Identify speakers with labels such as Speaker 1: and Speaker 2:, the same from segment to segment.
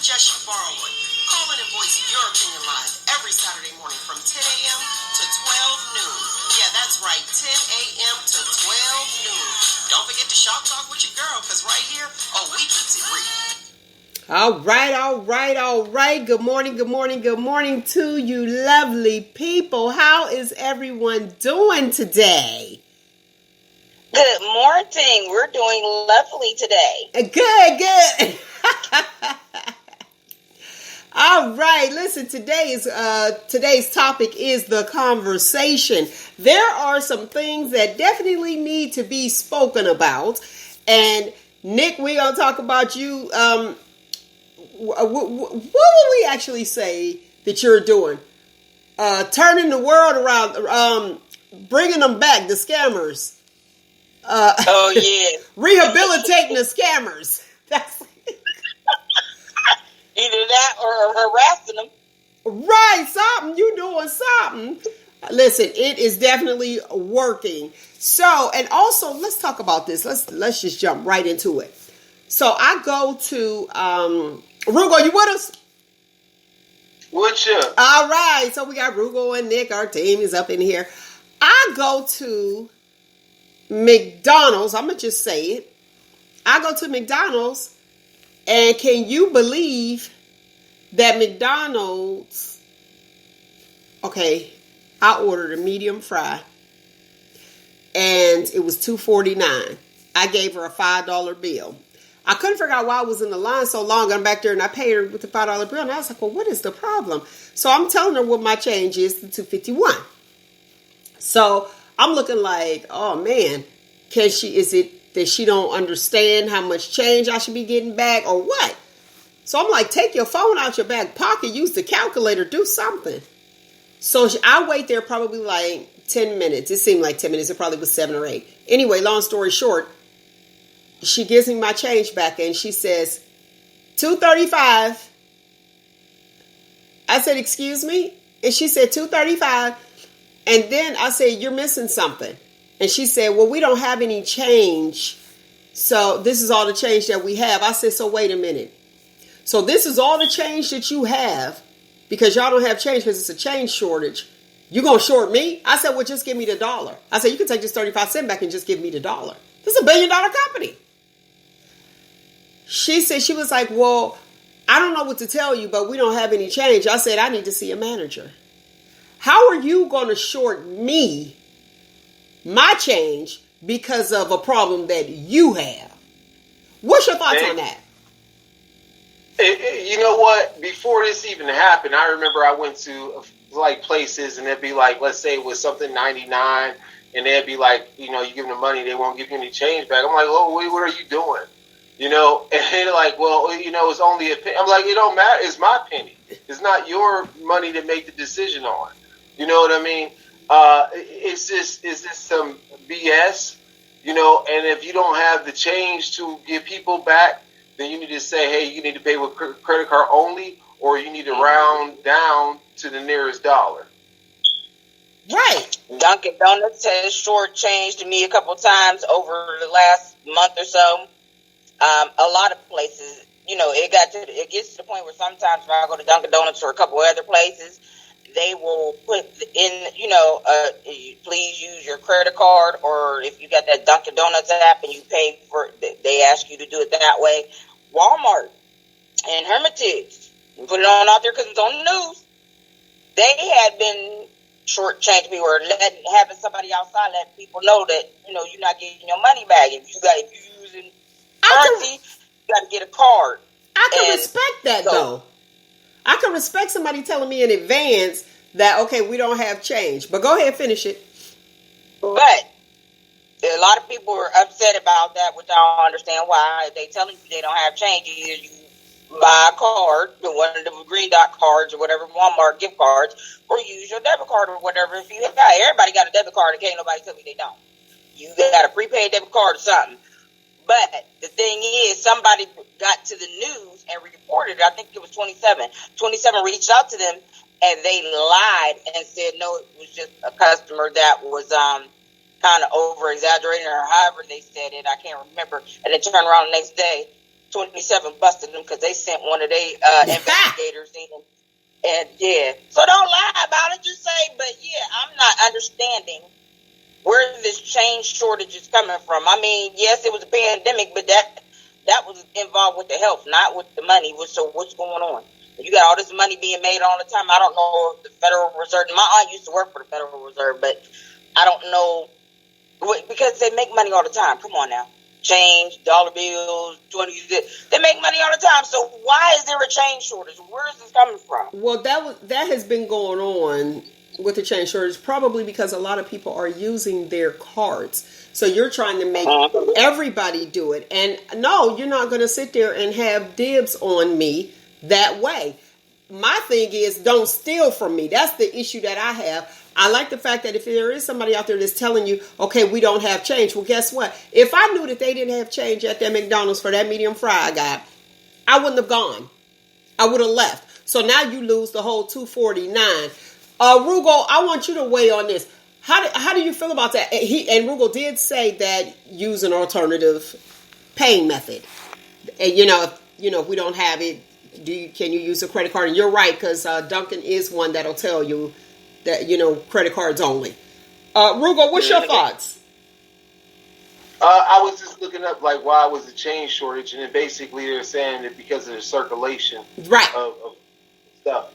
Speaker 1: suggest you borrow it. Call in and voice your opinion live every Saturday morning from 10 a.m. to 12 noon. Yeah, that's right, 10 a.m. to 12 noon. Don't forget to shop talk with your girl, because right here, we keep it real. All right. Good morning to you lovely people. How is everyone doing today?
Speaker 2: Good morning. We're doing lovely today.
Speaker 1: Good. All right. Listen, today's topic is the conversation. There are some things that definitely need to be spoken about. And Nick, we're going to talk about you. What will we actually say that you're doing? Turning the world around, bringing them back, the scammers.
Speaker 2: Yeah.
Speaker 1: Rehabilitating the scammers. That's
Speaker 2: either that or harassing them.
Speaker 1: Right, you doing something. Listen, it is definitely working. So, and also, let's talk about this. Let's just jump right into it. So, I go to Roogle, you with us?
Speaker 3: With you.
Speaker 1: All right, so we got Roogle and Nick. Our team is up in here. I go to McDonald's. I'm gonna just say it. I go to McDonald's, and can you believe that McDonald's? Okay, I ordered a medium fry, and it was $2.49. I gave her a $5 bill. I couldn't figure out why I was in the line so long. I'm back there, and I paid her with the $5 bill, and I was like, "Well, what is the problem?" So I'm telling her what my change is to $2.51. So I'm looking like, oh man, is it that she don't understand how much change I should be getting back or what? So I'm like, take your phone out your back pocket, use the calculator, do something. So I wait there probably like 10 minutes. It seemed like 10 minutes. It probably was 7 or 8. Anyway, long story short, she gives me my change back and she says, $2.35. I said, excuse me? And she said, $2.35. And then I said, you're missing something. And she said, well, we don't have any change. So this is all the change that we have. I said, so wait a minute. So this is all the change that you have because y'all don't have change because it's a change shortage. You going to short me? I said, well, just give me the $1. I said, you can take this 35 cents back and just give me the $1. This is $1 billion company. She said, she was like, well, I don't know what to tell you, but we don't have any change. I said, I need to see a manager. How are you going to short me my change because of a problem that you have? What's your thoughts on that?
Speaker 3: You know what? Before this even happened, I remember I went to like places and they'd be like, let's say it was something 99 and they'd be like, you know, you give them the money, they won't give you any change back. I'm like, oh, what are you doing? You know, and they're like, well, you know, it's only a penny. I'm like, it don't matter. It's my penny. It's not your money to make the decision on. You know what I mean? Is this some BS? You know, and if you don't have the change to give people back, then you need to say, hey, you need to pay with credit card only, or you need to round down to the nearest dollar.
Speaker 1: Right.
Speaker 2: Dunkin' Donuts has shortchanged me a couple times over the last month or so. A lot of places, you know, it gets to the point where sometimes if I go to Dunkin' Donuts or a couple other places, they will put in, you know, please use your credit card, or if you got that Dunkin' Donuts app and you pay for it, they ask you to do it that way. Walmart and Hermitage, you put it on out there because it's on the news. They had been shortchanged me, or having somebody outside let people know that, you know, you're not getting your money back. If you're using currency, you got to get a card.
Speaker 1: I can respect that though. I can respect somebody telling me in advance that, okay, we don't have change. But go ahead, finish it.
Speaker 2: But a lot of people are upset about that, which I don't understand why. They telling you they don't have change. Either you buy a card, one of the green dot cards or whatever, Walmart gift cards, or use your debit card or whatever. If you everybody got a debit card, and can't nobody tell me they don't. You got a prepaid debit card or something. But the thing is, somebody got to the news and reported, I think it was 27. 27 reached out to them, and they lied and said, no, it was just a customer that was kind of over-exaggerating, or however they said it. I can't remember. And they turned around the next day 27 busted them because they sent one of their investigators in. And yeah, so don't lie about it. Just say, but yeah, I'm not understanding where this change shortage is coming from. I mean, yes, it was a pandemic, but that was involved with the health, not with the money. So what's going on? You got all this money being made all the time. I don't know if the Federal Reserve. My aunt used to work for the Federal Reserve, but I don't know because they make money all the time. Come on now. Change, dollar bills, 20. They make money all the time. So why is there a change shortage? Where is this coming from?
Speaker 1: Well, that has been going on with the change shortage, probably because a lot of people are using their cards. So you're trying to make everybody do it. And no, you're not going to sit there and have dibs on me that way. My thing is, don't steal from me. That's the issue that I have. I like the fact that if there is somebody out there that's telling you, okay, we don't have change. Well, guess what? If I knew that they didn't have change at that McDonald's for that medium fry I got, I wouldn't have gone. I would have left. So now you lose the whole $2.49. Roogle, I want you to weigh on this. How do you feel about that? And Roogle did say that use an alternative paying method. And if we don't have it, can you use a credit card? And you're right, because Duncan is one that'll tell you that, credit cards only. Roogle, what's your thoughts?
Speaker 3: I was just looking up why was the change shortage, and then basically they're saying that because of the circulation of stuff.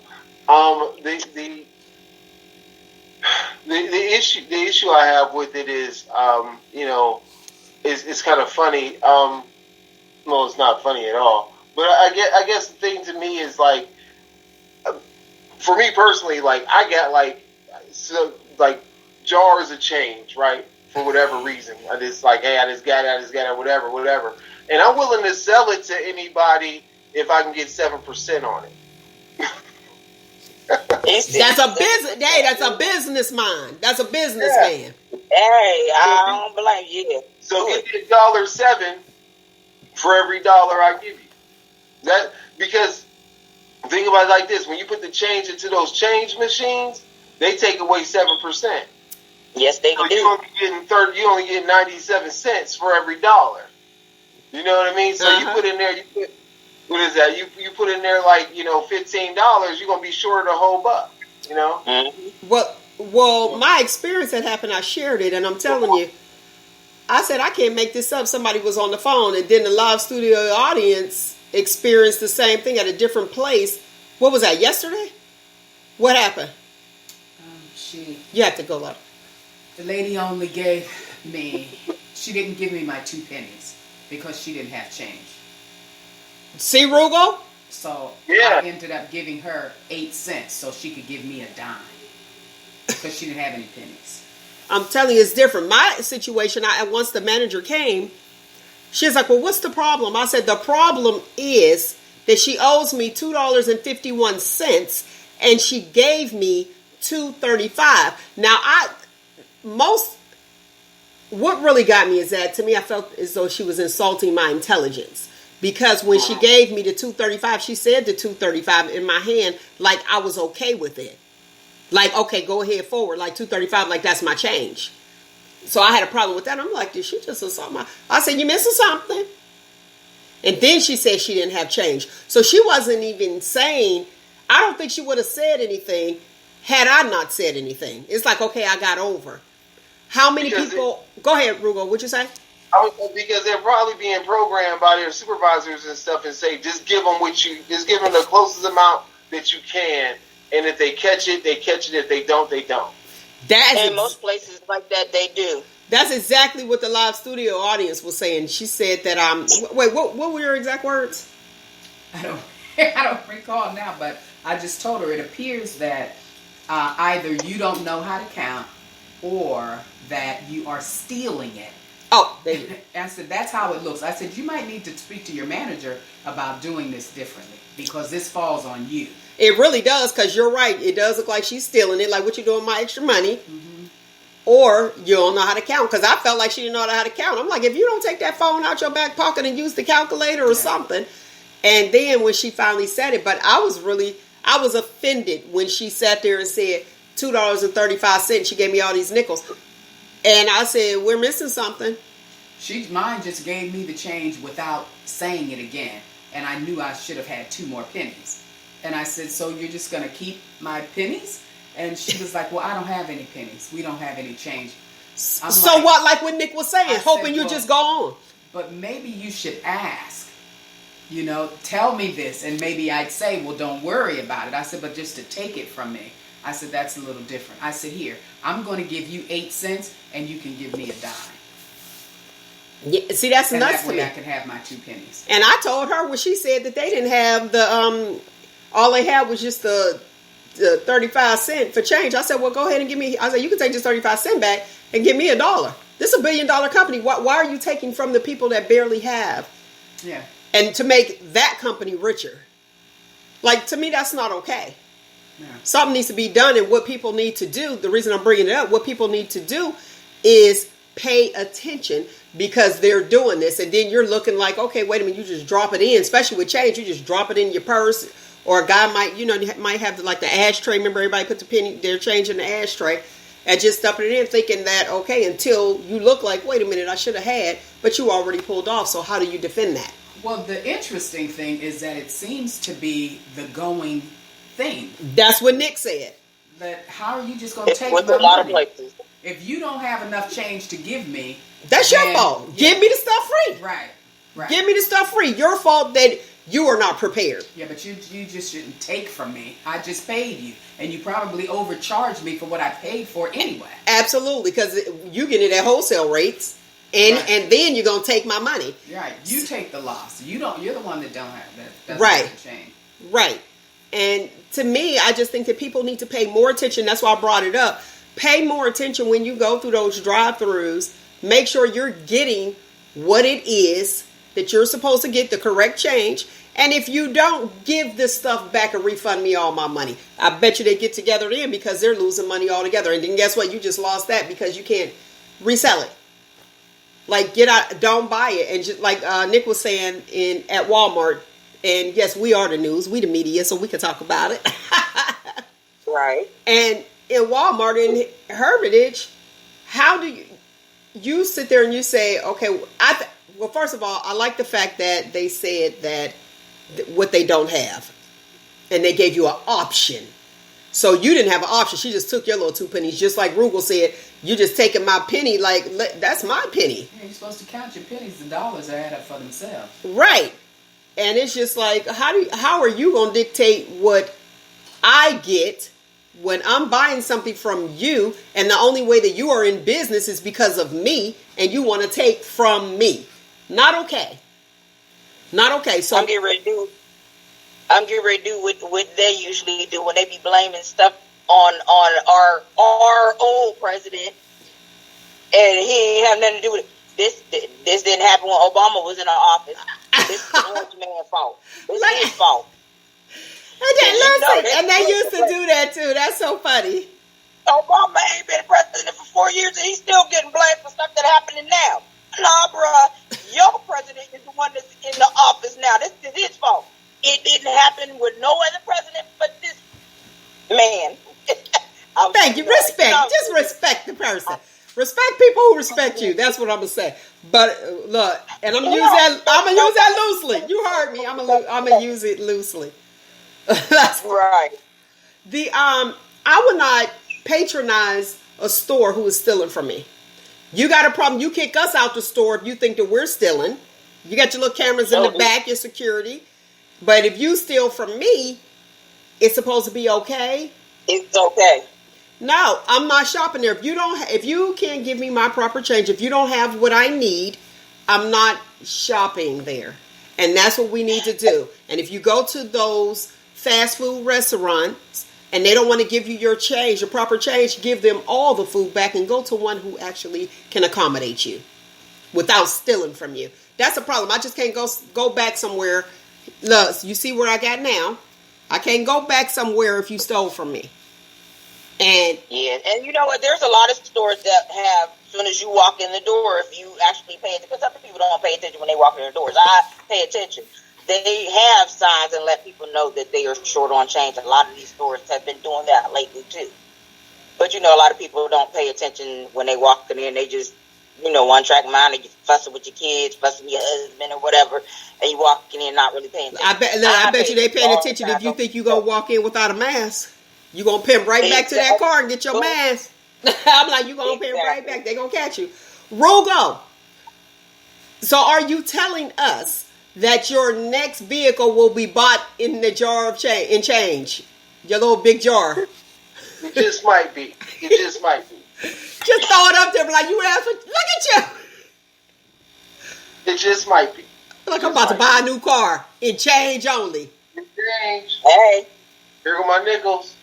Speaker 3: The issue I have with it is it's kind of funny. No, it's not funny at all. But I guess the thing to me is for me personally, I got jars of change, right? For whatever reason, I just hey, I just got it, whatever. And I'm willing to sell it to anybody if I can get 7% on it.
Speaker 1: That's a business. Hey, that's a businessman. That's a businessman.
Speaker 2: Hey, I don't blame you.
Speaker 3: So give me $1.07 for every dollar I give you. That because think about it like this: when you put the change into those change machines, they take away 7%.
Speaker 2: Yes, they do.
Speaker 3: You only get 97 cents for every dollar. You know what I mean? So you put in there, what is that? You put in there $15, you're gonna be short a whole buck.
Speaker 2: Mm-hmm.
Speaker 1: Well, my experience that happened, I shared it, and I'm telling you, I said I can't make this up. Somebody was on the phone, and then the live studio audience experienced the same thing at a different place. What was that? Yesterday? What happened? You have to go up.
Speaker 4: The lady only gave me. She didn't give me my 2 pennies because she didn't have change.
Speaker 1: See, Roogle?
Speaker 4: So I ended up giving her 8 cents so she could give me a dime because she didn't have any pennies.
Speaker 1: I'm telling you, it's different. My situation, once the manager came, she's like, well, what's the problem? I said, the problem is that she owes me $2.51 and she gave me $2.35. Now, what really got me is that, to me, I felt as though she was insulting my intelligence. Because when she gave me the $2.35, she said the $2.35 in my hand like I was okay with it. Like, okay, go ahead forward. Like $2.35, like that's my change. So I had a problem with that. I'm like, did she just insult my... I said, you missing something? And then she said she didn't have change. So she wasn't even saying... I don't think she would have said anything had I not said anything. It's like, okay, I got over. How many people... Go ahead, Roogle. What'd you say?
Speaker 3: Because they're probably being programmed by their supervisors and stuff and say, just give them the closest amount that you can. And if they catch it, they catch it. If they don't, they don't.
Speaker 2: And most places like that, they do.
Speaker 1: That's exactly what the live studio audience was saying. She said that wait, what were your exact words?
Speaker 4: I don't recall now, but I just told her it appears that either you don't know how to count or that you are stealing it.
Speaker 1: Oh, there you go.
Speaker 4: I said, that's how it looks. I said, you might need to speak to your manager about doing this differently because this falls on you.
Speaker 1: It really does, because you're right. It does look like she's stealing it, like what you doing with my extra money. Mm-hmm. Or you don't know how to count, because I felt like she didn't know how to count. I'm like, if you don't take that phone out your back pocket and use the calculator or something. And then when she finally said it, but I was offended when she sat there and said $2.35. She gave me all these nickels. And I said, we're missing something.
Speaker 4: Mine just gave me the change without saying it again. And I knew I should have had 2 more pennies. And I said, so you're just going to keep my pennies? And she was like, well, I don't have any pennies. We don't have any change.
Speaker 1: So what, like what Nick was saying, hoping you just go on.
Speaker 4: But maybe you should ask, you know, tell me this. And maybe I'd say, well, don't worry about it. I said, but just to take it from me. I said, that's a little different. I said, here, I'm going to give you 8 cents and you can give me a dime.
Speaker 1: Yeah, see, that's nuts to me.
Speaker 4: I could have my 2 pennies.
Speaker 1: And I told her when she said that they didn't have the, all they had was just the 35 cent for change. I said, well, go ahead and give me, I said, you can take this 35 cent back and give me $1. This is $1 billion company. Why are you taking from the people that barely have?
Speaker 4: Yeah.
Speaker 1: And to make that company richer. Like, to me, that's not okay. Yeah. Something needs to be done, and what people need to do, the reason I'm bringing it up, what people need to do is pay attention, because they're doing this, and then you're looking like, okay, wait a minute, you just drop it in, especially with change, you just drop it in your purse, or a guy might have like the ashtray, remember everybody put their change in the ashtray, and just stuffing it in, thinking that, okay, until you look like, wait a minute, I should have had, but you already pulled off, so how do you defend that?
Speaker 4: Well, the interesting thing is that it seems to be the going thing.
Speaker 1: That's what Nick said.
Speaker 4: That how are you just going to take
Speaker 2: with
Speaker 4: my
Speaker 2: a lot
Speaker 4: money?
Speaker 2: of places.
Speaker 4: If you don't have enough change to give me,
Speaker 1: that's your fault. Yeah. Give me the stuff free.
Speaker 4: Right.
Speaker 1: Give me the stuff free. Your fault that you are not prepared.
Speaker 4: Yeah, but you just shouldn't take from me. I just paid you, and you probably overcharged me for what I paid for anyway.
Speaker 1: Absolutely, because you get it at wholesale rates, and then you're gonna take my money.
Speaker 4: Right. You take the loss. You don't. You're the one that don't have that.
Speaker 1: Right.
Speaker 4: Have the change.
Speaker 1: Right. And to me, I just think that people need to pay more attention. That's why I brought it up. Pay more attention when you go through those drive-thrus. Make sure you're getting what it is that you're supposed to get, the correct change. And if you don't, give this stuff back and refund me all my money. I bet you they get together then, because they're losing money altogether. And then guess what? You just lost that because you can't resell it. Like, get out, don't buy it. And just like Nick was saying at Walmart, and yes, we are the news, we the media, so we can talk about it.
Speaker 2: Right.
Speaker 1: And in Walmart, in Hermitage, how do you sit there and you say, okay, well, first of all, I like the fact that they said that what they don't have, and they gave you an option. So you didn't have an option. She just took your little 2 pennies, just like Roogle said. You just taking my penny, like, that's my penny.
Speaker 4: Yeah, you're supposed to count your pennies. The dollars add up for themselves.
Speaker 1: Right. And it's just like, how are you going to dictate what I get when I'm buying something from you, and the only way that you are in business is because of me, and you want to take from me? Not okay. Not okay. So
Speaker 2: I'm getting ready to do what they usually do when they be blaming stuff on our old president, and he ain't have nothing to do with it. This didn't happen when Obama was in our office. This is the orange man's fault. This is his fault.
Speaker 1: And they used to do that too. That's so funny.
Speaker 2: Obama ain't been president for 4 years, and he's still getting blamed for stuff that's happening now. Nah, bruh, your president is the one that's in the office now. This is his fault. It didn't happen with no other president but this man.
Speaker 1: Thank you. Respect. Just respect the person. Respect people who respect you. That's what I'm gonna say. But look, and I'm gonna use that loosely. You heard me. I'm gonna use it loosely. That's
Speaker 2: right.
Speaker 1: I would not patronize a store who is stealing from me. You got a problem, you kick us out the store if you think that we're stealing. You got your little cameras in the back, your security. But if you steal from me, it's supposed to be okay?
Speaker 2: It's okay.
Speaker 1: No, I'm not shopping there. If you can't give me my proper change, if you don't have what I need, I'm not shopping there. And that's what we need to do. And if you go to those fast food restaurants and they don't want to give you your change, your proper change, give them all the food back and go to one who actually can accommodate you without stealing from you. That's a problem. I just can't go back somewhere. Look, you see where I got now? I can't go back somewhere if you stole from me. And
Speaker 2: you know what? There's a lot of stores that have, as soon as you walk in the door, if you actually pay attention, because some people don't pay attention when they walk in their doors. I pay attention. They have signs and let people know that they are short on change. A lot of these stores have been doing that lately too. But you know, a lot of people don't pay attention when they walk in, they just one track mind, and you fussing with your kids, fussing with your husband or whatever, and you walking in not really paying attention.
Speaker 1: I bet you they paying attention if you think you gonna walk in without a mask. You gonna pimp right back to that car and get your mask. I'm like, you gonna pimp right back. They gonna catch you. Roogle. So are you telling us that your next vehicle will be bought in the jar of change? Your little big jar.
Speaker 3: It just might be. It just might be.
Speaker 1: Just throw it up there, like you asked for. Look at you.
Speaker 3: It just might be.
Speaker 1: Like I'm about to buy a new car in change only.
Speaker 3: In change.
Speaker 2: Hey.
Speaker 3: Here go my nickels.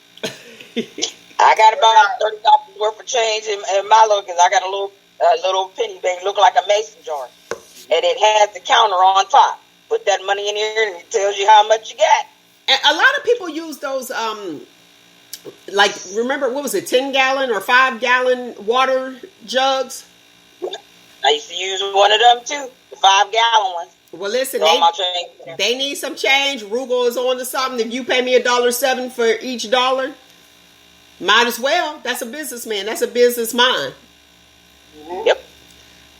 Speaker 2: I got about $30 worth of change in my look, because I got a little penny bank, look like a mason jar, and it has the counter on top. Put that money in here, and it tells you how much you got.
Speaker 1: And a lot of people use those, like, remember, what was it, 10-gallon or 5-gallon water jugs?
Speaker 2: I used to use one of them too, the 5-gallon ones.
Speaker 1: Well, listen, they need some change. Roogle is on to something. If you pay me $1.07 for each dollar, might as well. That's a businessman. That's a business mind.
Speaker 3: Mm-hmm.
Speaker 2: Yep.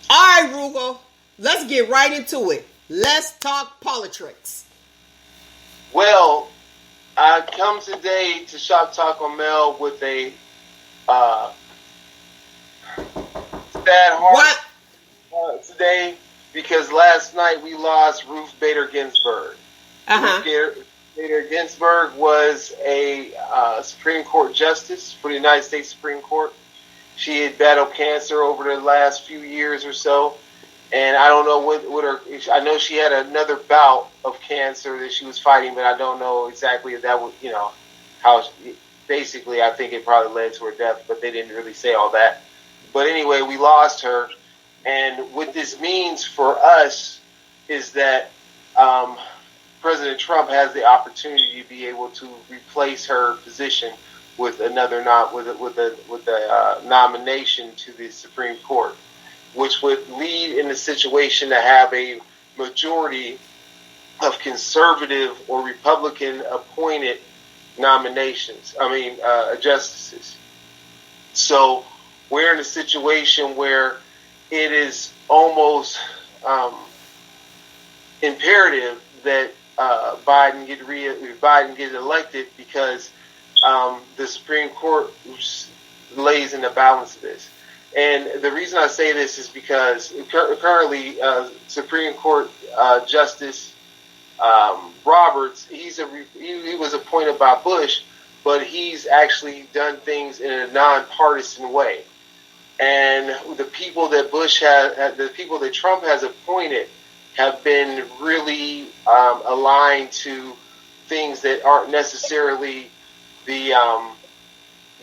Speaker 1: All right, Roogle, let's get right into it. Let's talk PoliTricks.
Speaker 3: Well, I come today to Shop Talk on Mel with a sad heart today, because last night we lost Ruth Bader Ginsburg. Ruth Bader Ginsburg was a Supreme Court justice for the United States Supreme Court. She had battled cancer over the last few years or so, and I don't know what her. I know she had another bout of cancer that she was fighting, but I don't know exactly if that was, how. Basically, I think it probably led to her death, but they didn't really say all that. But anyway, we lost her. And what this means for us is that President Trump has the opportunity to be able to replace her position with another nomination to the Supreme Court, which would lead in the situation to have a majority of conservative or Republican appointed justices. So we're in a situation where it is almost imperative that Biden get elected, because the Supreme Court lays in the balance of this. And the reason I say this is because currently Supreme Court Justice Roberts, he was appointed by Bush, but he's actually done things in a nonpartisan way. And the people that Trump has appointed have been really aligned to things that aren't necessarily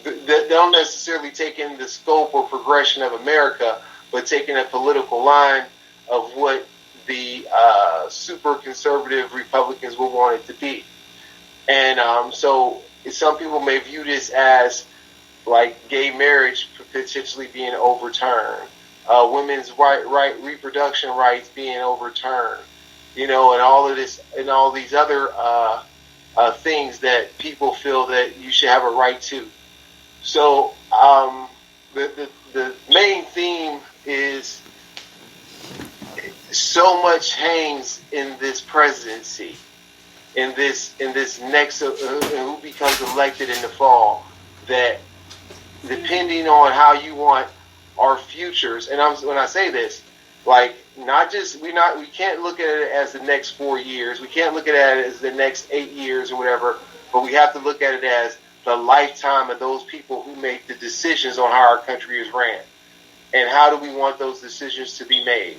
Speaker 3: that don't necessarily take in the scope or progression of America, but taking a political line of what the super conservative Republicans will want it to be. And so some people may view this as like gay marriage potentially being overturned, women's reproduction rights being overturned, and all of this and all these other things that people feel that you should have a right to. So the main theme is so much hangs in this presidency, in this next who becomes elected in the fall, that depending on how you want our futures, and when I say this, like we can't look at it as the next 4 years, we can't look at it as the next 8 years or whatever, but we have to look at it as the lifetime of those people who make the decisions on how our country is ran, and how do we want those decisions to be made.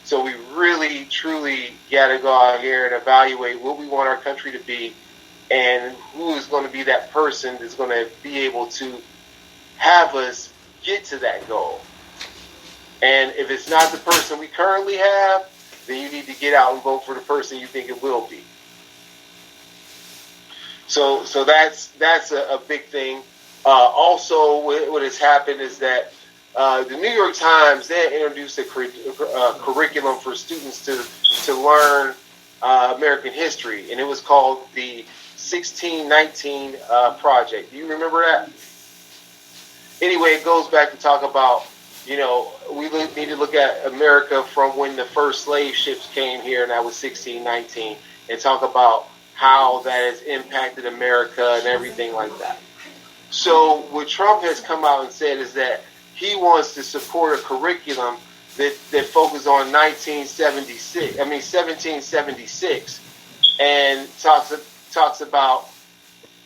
Speaker 3: So we really, truly got to go out here and evaluate what we want our country to be, and who is going to be that person that's going to be able to have us get to that goal. And if it's not the person we currently have, then you need to get out and vote for the person you think it will be. So that's a big thing. Also, what has happened is that the New York Times, they introduced a curriculum for students to learn American history, and it was called the 1619 Project. Do you remember that? Anyway, it goes back to talk about You know, we need to look at America from when the first slave ships came here, and that was 1619, and talk about how that has impacted America and everything like that. So what Trump has come out and said is that he wants to support a curriculum that focuses on 1776, and talks about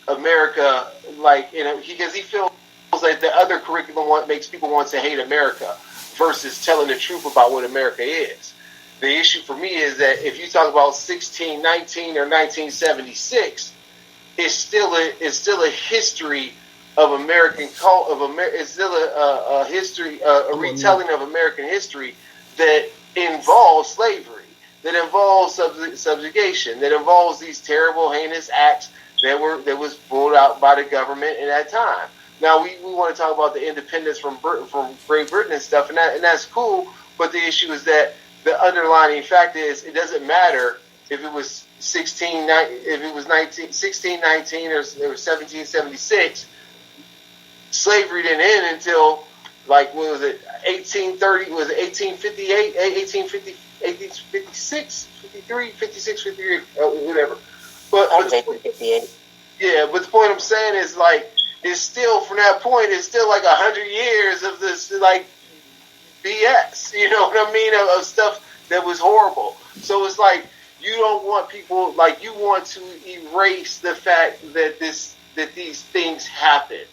Speaker 3: America because he feels like the other curriculum makes people want to hate America versus telling the truth about what America is. The issue for me is that if you talk about 1619 or 1976, it's still a history of American it's still a history, a retelling of American history that involves slavery, that involves subjugation, that involves these terrible, heinous acts that was rolled out by the government in that time. Now we want to talk about the independence from Great Britain and stuff, and that's cool. But the issue is that the underlying fact is it doesn't matter if it was 1619 or 1776. Slavery didn't end until, like, what was it, 1830, was it 1858, 1856, 53, 56, 53, whatever. But
Speaker 2: 1858.
Speaker 3: Yeah, but the point I'm saying is, like, it's still, from that point, it's still like 100 years of this, like, BS, you know what I mean, of stuff that was horrible. So it's like, you don't want people, like, you want to erase the fact that these things happen.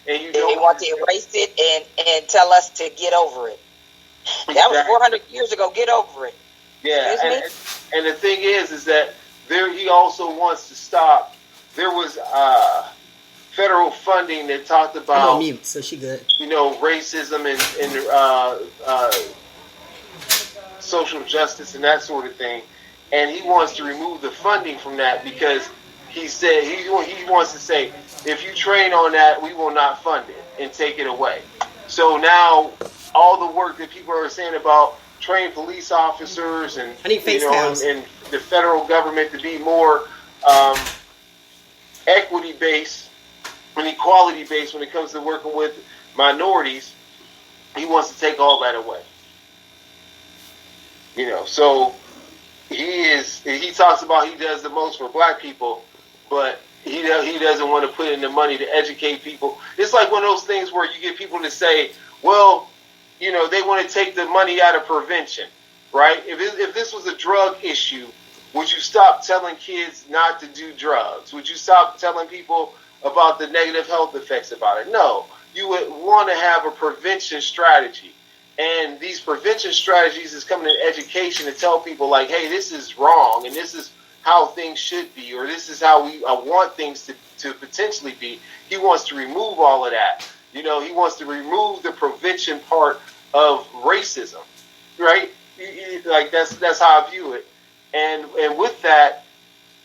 Speaker 3: And you don't
Speaker 2: want to erase it and tell us to get over it. That was 400 years ago. Get over it.
Speaker 3: Yeah, and the thing is that he also wants to stop. There was federal funding that talked about.
Speaker 1: I'm on mute, so she good.
Speaker 3: You know, racism and social justice and that sort of thing, and he wants to remove the funding from that because he said he wants to say, if you train on that, we will not fund it and take it away. So now all the work that people are saying about trained police officers and and the federal government to be more equity based and equality based when it comes to working with minorities, he wants to take all that away. You know, so he talks about he does the most for black people, but he doesn't want to put in the money to educate people. It's like one of those things where you get people to say, well, you know, they want to take the money out of prevention, right? If this was a drug issue, would you stop telling kids not to do drugs? Would you stop telling people about the negative health effects about it? No. You would want to have a prevention strategy. And these prevention strategies is coming in education to tell people, like, hey, this is wrong, and this is how things should be, or this is how I want things to potentially be. He wants to remove all of that. You know, he wants to remove the prevention part of racism, right? Like, that's how I view it. And with that,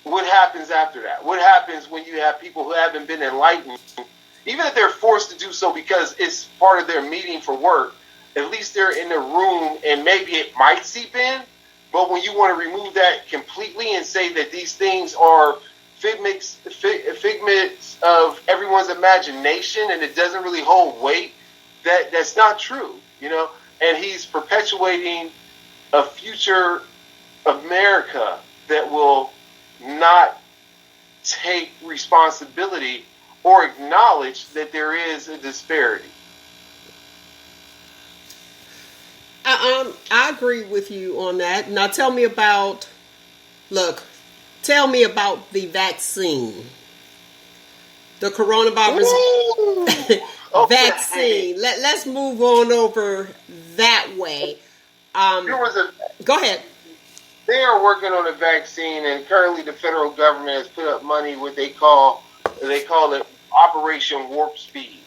Speaker 3: what happens after that? What happens when you have people who haven't been enlightened, even if they're forced to do so because it's part of their meeting for work? At least they're in the room, and maybe it might seep in. But when you want to remove that completely and say that these things are figments of everyone's imagination and it doesn't really hold weight, that's not true, you know. And he's perpetuating a future America that will not take responsibility or acknowledge that there is a disparity.
Speaker 1: I agree with you on that. Now tell me about the vaccine. The coronavirus vaccine. Let's move on over that way. Go ahead.
Speaker 3: They are working on a vaccine, and currently the federal government has put up money, what they call it Operation Warp Speed.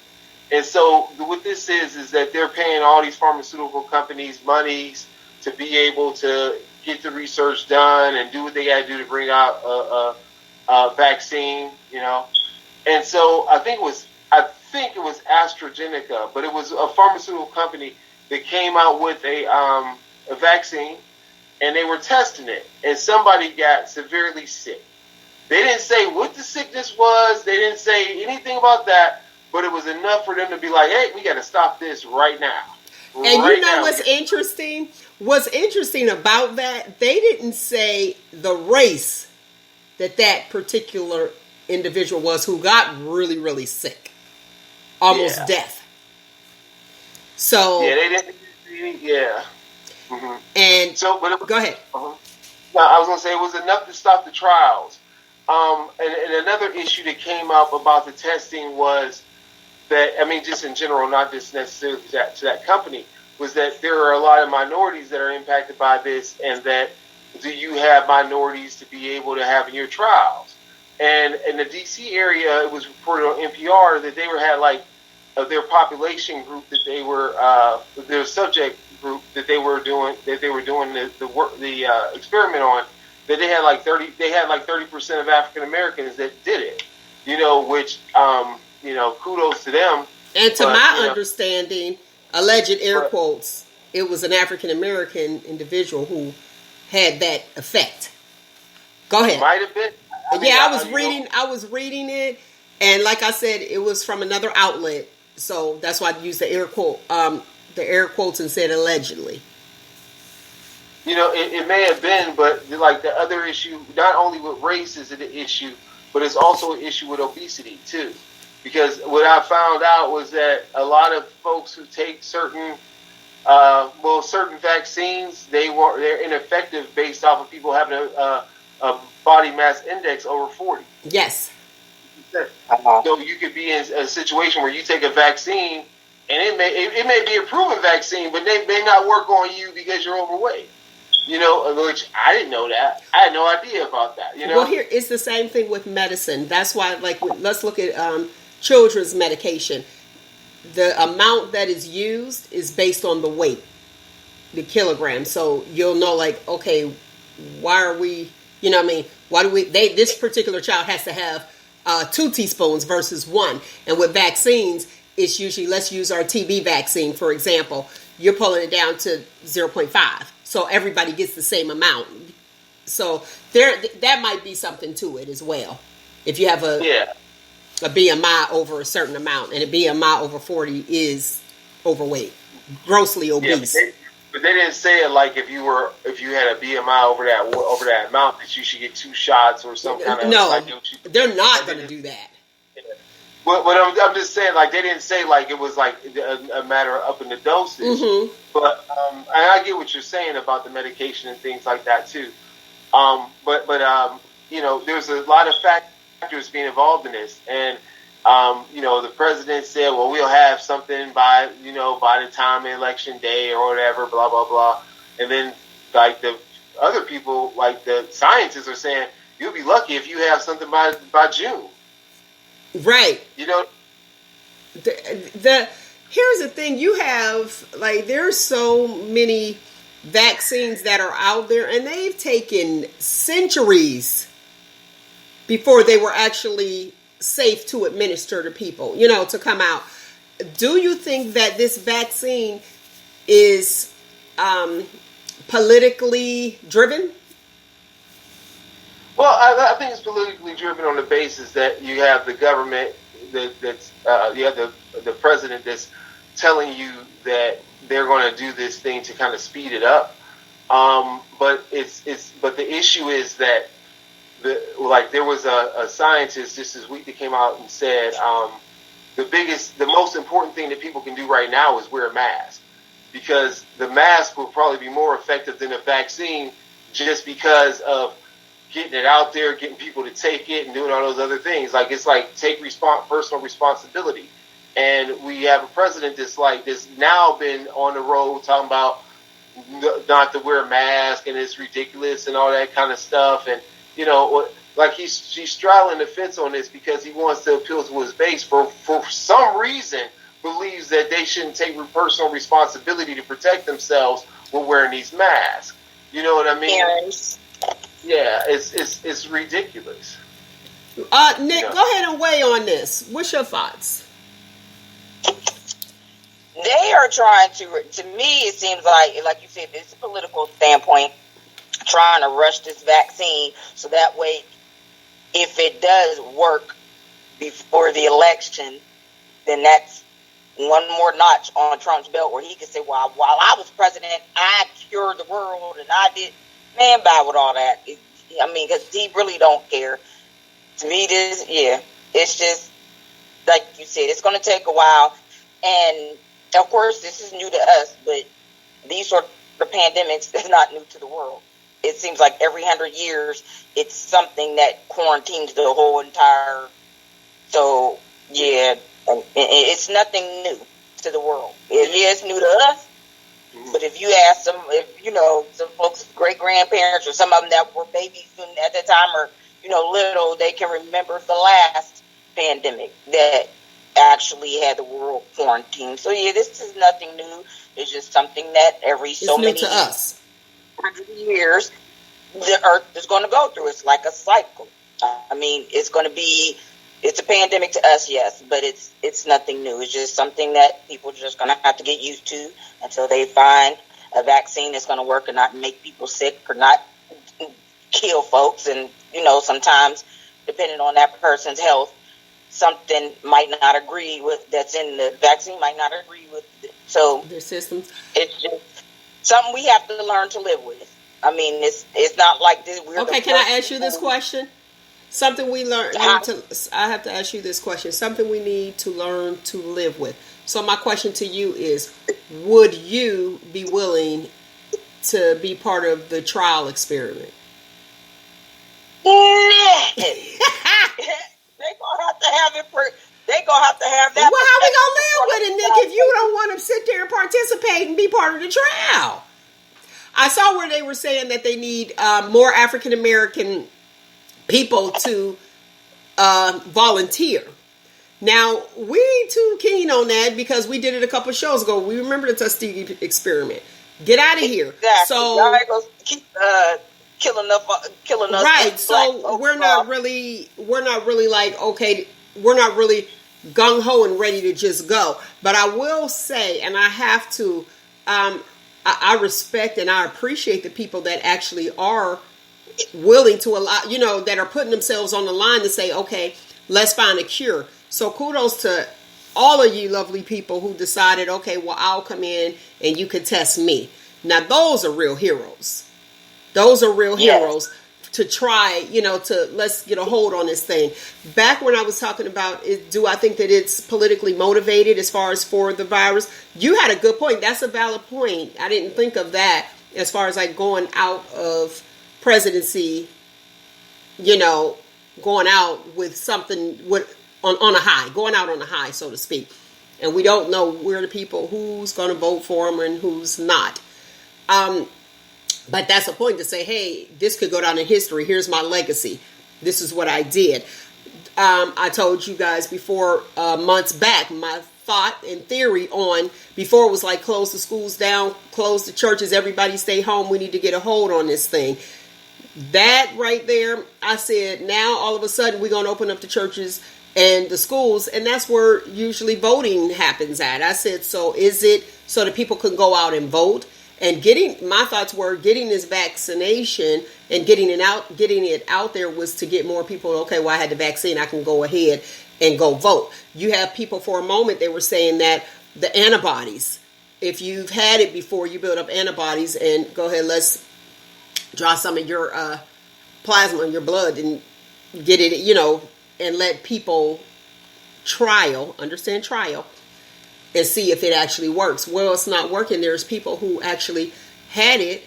Speaker 3: And so what this is that they're paying all these pharmaceutical companies monies to be able to get the research done and do what they got to do to bring out a vaccine, you know. And so I think it was AstraZeneca, but it was a pharmaceutical company that came out with a vaccine, and they were testing it, and somebody got severely sick. They didn't say what the sickness was. They didn't say anything about that. But it was enough for them to be like, hey, we got to stop this right now.
Speaker 1: And you know what's interesting? What's interesting about that, they didn't say the race that particular individual was who got really, really sick. Almost death. So...
Speaker 3: Yeah, they didn't... Yeah. Mm-hmm.
Speaker 1: And...
Speaker 3: So, but
Speaker 1: go ahead.
Speaker 3: Uh-huh. No, I was going to say it was enough to stop the trials. And another issue that came up about the testing was that, I mean, just in general, not just necessarily to that company, was that there are a lot of minorities that are impacted by this, and that do you have minorities to be able to have in your trials? And in the D.C. area, it was reported on NPR that they had like their population group that they were their subject group that they were doing the work the experiment on, that they had like 30% of African Americans that did it, which kudos to them.
Speaker 1: And to my understanding, alleged air quotes, it was an African American individual who had that effect. Go ahead.
Speaker 3: Might have been.
Speaker 1: I was reading it, and like I said, it was from another outlet, so that's why I used the air quotes and said allegedly.
Speaker 3: It may have been, but like the other issue, not only with race is it an issue, but it's also an issue with obesity too. Because what I found out was that a lot of folks who take certain vaccines, they're ineffective based off of people having a body mass index over 40.
Speaker 1: Yes.
Speaker 3: So you could be in a situation where you take a vaccine, and it may be a proven vaccine, but they may not work on you because you're overweight. Which I didn't know that. I had no idea about that.
Speaker 1: Well, here it's the same thing with medicine. That's why, let's look at children's medication. The amount that is used is based on the weight, the kilograms. So you'll know, okay, why are we? Why do we? This particular child has to have 2 teaspoons versus 1. And with vaccines, it's usually, let's use our TB vaccine for example. You're pulling it down to 0.5. So everybody gets the same amount. So that might be something to it as well. If you have a BMI over a certain amount, and a BMI over 40 is overweight, grossly obese.
Speaker 3: But they didn't say it like if you had a BMI over that amount that you should get 2 shots or some kind of.
Speaker 1: No, they're not going to do that.
Speaker 3: But I'm just saying, they didn't say it was a matter of upping the dosage. Mm-hmm. But and I get what you're saying about the medication and things like that too. But there's a lot of factors being involved in this, and the president said, well, we'll have something by the time of election day or whatever, blah blah blah, and then the other people, the scientists, are saying you'll be lucky if you have something by June.
Speaker 1: Right. Here's the thing, you have there's so many vaccines that are out there, and they've taken centuries before they were actually safe to administer to people, to come out. Do you think that this vaccine is politically driven?
Speaker 3: Well, I think it's politically driven on the basis that you have the government that's you have the president that's telling you that they're going to do this thing to kind of speed it up. But the issue is that there was a scientist just this week that came out and said the most important thing that people can do right now is wear a mask, because the mask will probably be more effective than a vaccine, just because of getting it out there, getting people to take it, and doing all those other things. Take personal responsibility. And we have a president that's now been on the road talking about not to wear a mask, and it's ridiculous and all that kind of stuff. And she's straddling the fence on this because he wants to appeal to his base for some reason, believes that they shouldn't take personal responsibility to protect themselves when wearing these masks. You know what I mean?
Speaker 2: Yes.
Speaker 3: Yeah, it's ridiculous.
Speaker 1: Nick, go ahead and weigh on this. What's your thoughts?
Speaker 2: They are trying to me, it seems like you said, it's a political standpoint, trying to rush this vaccine so that way, if it does work before the election, then that's one more notch on Trump's belt where he could say, well, while I was president, I cured the world and I did. Man, bad with all that. Because he really don't care. To me, it's just, like you said, it's going to take a while. And, of course, this is new to us, but these sort of pandemics is not new to the world. It seems like every 100 years, it's something that quarantines the whole entire. So, yeah, it's nothing new to the world. It's new to us, but if you ask some folks' great-grandparents or some of them that were babies at that time or, little, they can remember the last pandemic that actually had the world quarantined. So, yeah, this is nothing new. It's just something that every so many
Speaker 1: to us.
Speaker 2: 100 years, the earth is going to go through. It's like a cycle. It's a pandemic to us, yes, but it's nothing new. It's just something that people are just going to have to get used to until they find a vaccine that's going to work and not make people sick or not kill folks. And, sometimes, depending on that person's health, something might not agree with that's in the vaccine might not agree with it. So
Speaker 1: their systems.
Speaker 2: It's just something we have to learn to live with. It's not like this.
Speaker 1: Okay, can I ask you this question? Something we learn. I have to ask you this question. Something we need to learn to live with. So my question to you is: would you be willing to be part of the trial experiment?
Speaker 2: They gonna have to have it. They gonna have to have that.
Speaker 1: Well, how we gonna live with it, Nick? If you don't want to sit there and participate and be part of the trial. I saw where they were saying that they need more African American people to volunteer. Now, we ain't too keen on that because we did it a couple of shows ago. We remember the Tuskegee experiment. Get out of here.
Speaker 2: Exactly.
Speaker 1: So
Speaker 2: y'all ain't gonna keep killing us.
Speaker 1: Right. So we're not really like, okay, we're not really gung ho and ready to just go. But I will say, and I have to, I respect and I appreciate the people that actually are willing to allow, that are putting themselves on the line to say, okay, let's find a cure. So kudos to all of you lovely people who decided, okay, well, I'll come in and you can test me. Now, those are real heroes. Those are real heroes to try, to let's get a hold on this thing. Back when I was talking about, do I think that it's politically motivated as far as for the virus? You had a good point. That's a valid point. I didn't think of that as far as like going out of presidency, going out with something on a high, going out on a high, so to speak. And we don't know where the people, who's going to vote for them and who's not. But that's a point to say, hey, this could go down in history. Here's my legacy. This is what I did. I told you guys before, months back, my thought and theory on, before it was like close the schools down, close the churches, everybody stay home. We need to get a hold on this thing. That right there, I said, now all of a sudden we're going to open up the churches and the schools. And that's where usually voting happens at. I said, so is it so that people can go out and vote? And my thoughts were getting this vaccination and getting it out there was to get more people. Okay, well, I had the vaccine. I can go ahead and go vote. You have people for a moment, they were saying that the antibodies, if you've had it before, you build up antibodies and go ahead, let's draw some of your plasma in your blood and get it, and let people trial, and see if it actually works. Well, it's not working. There's people who actually had it.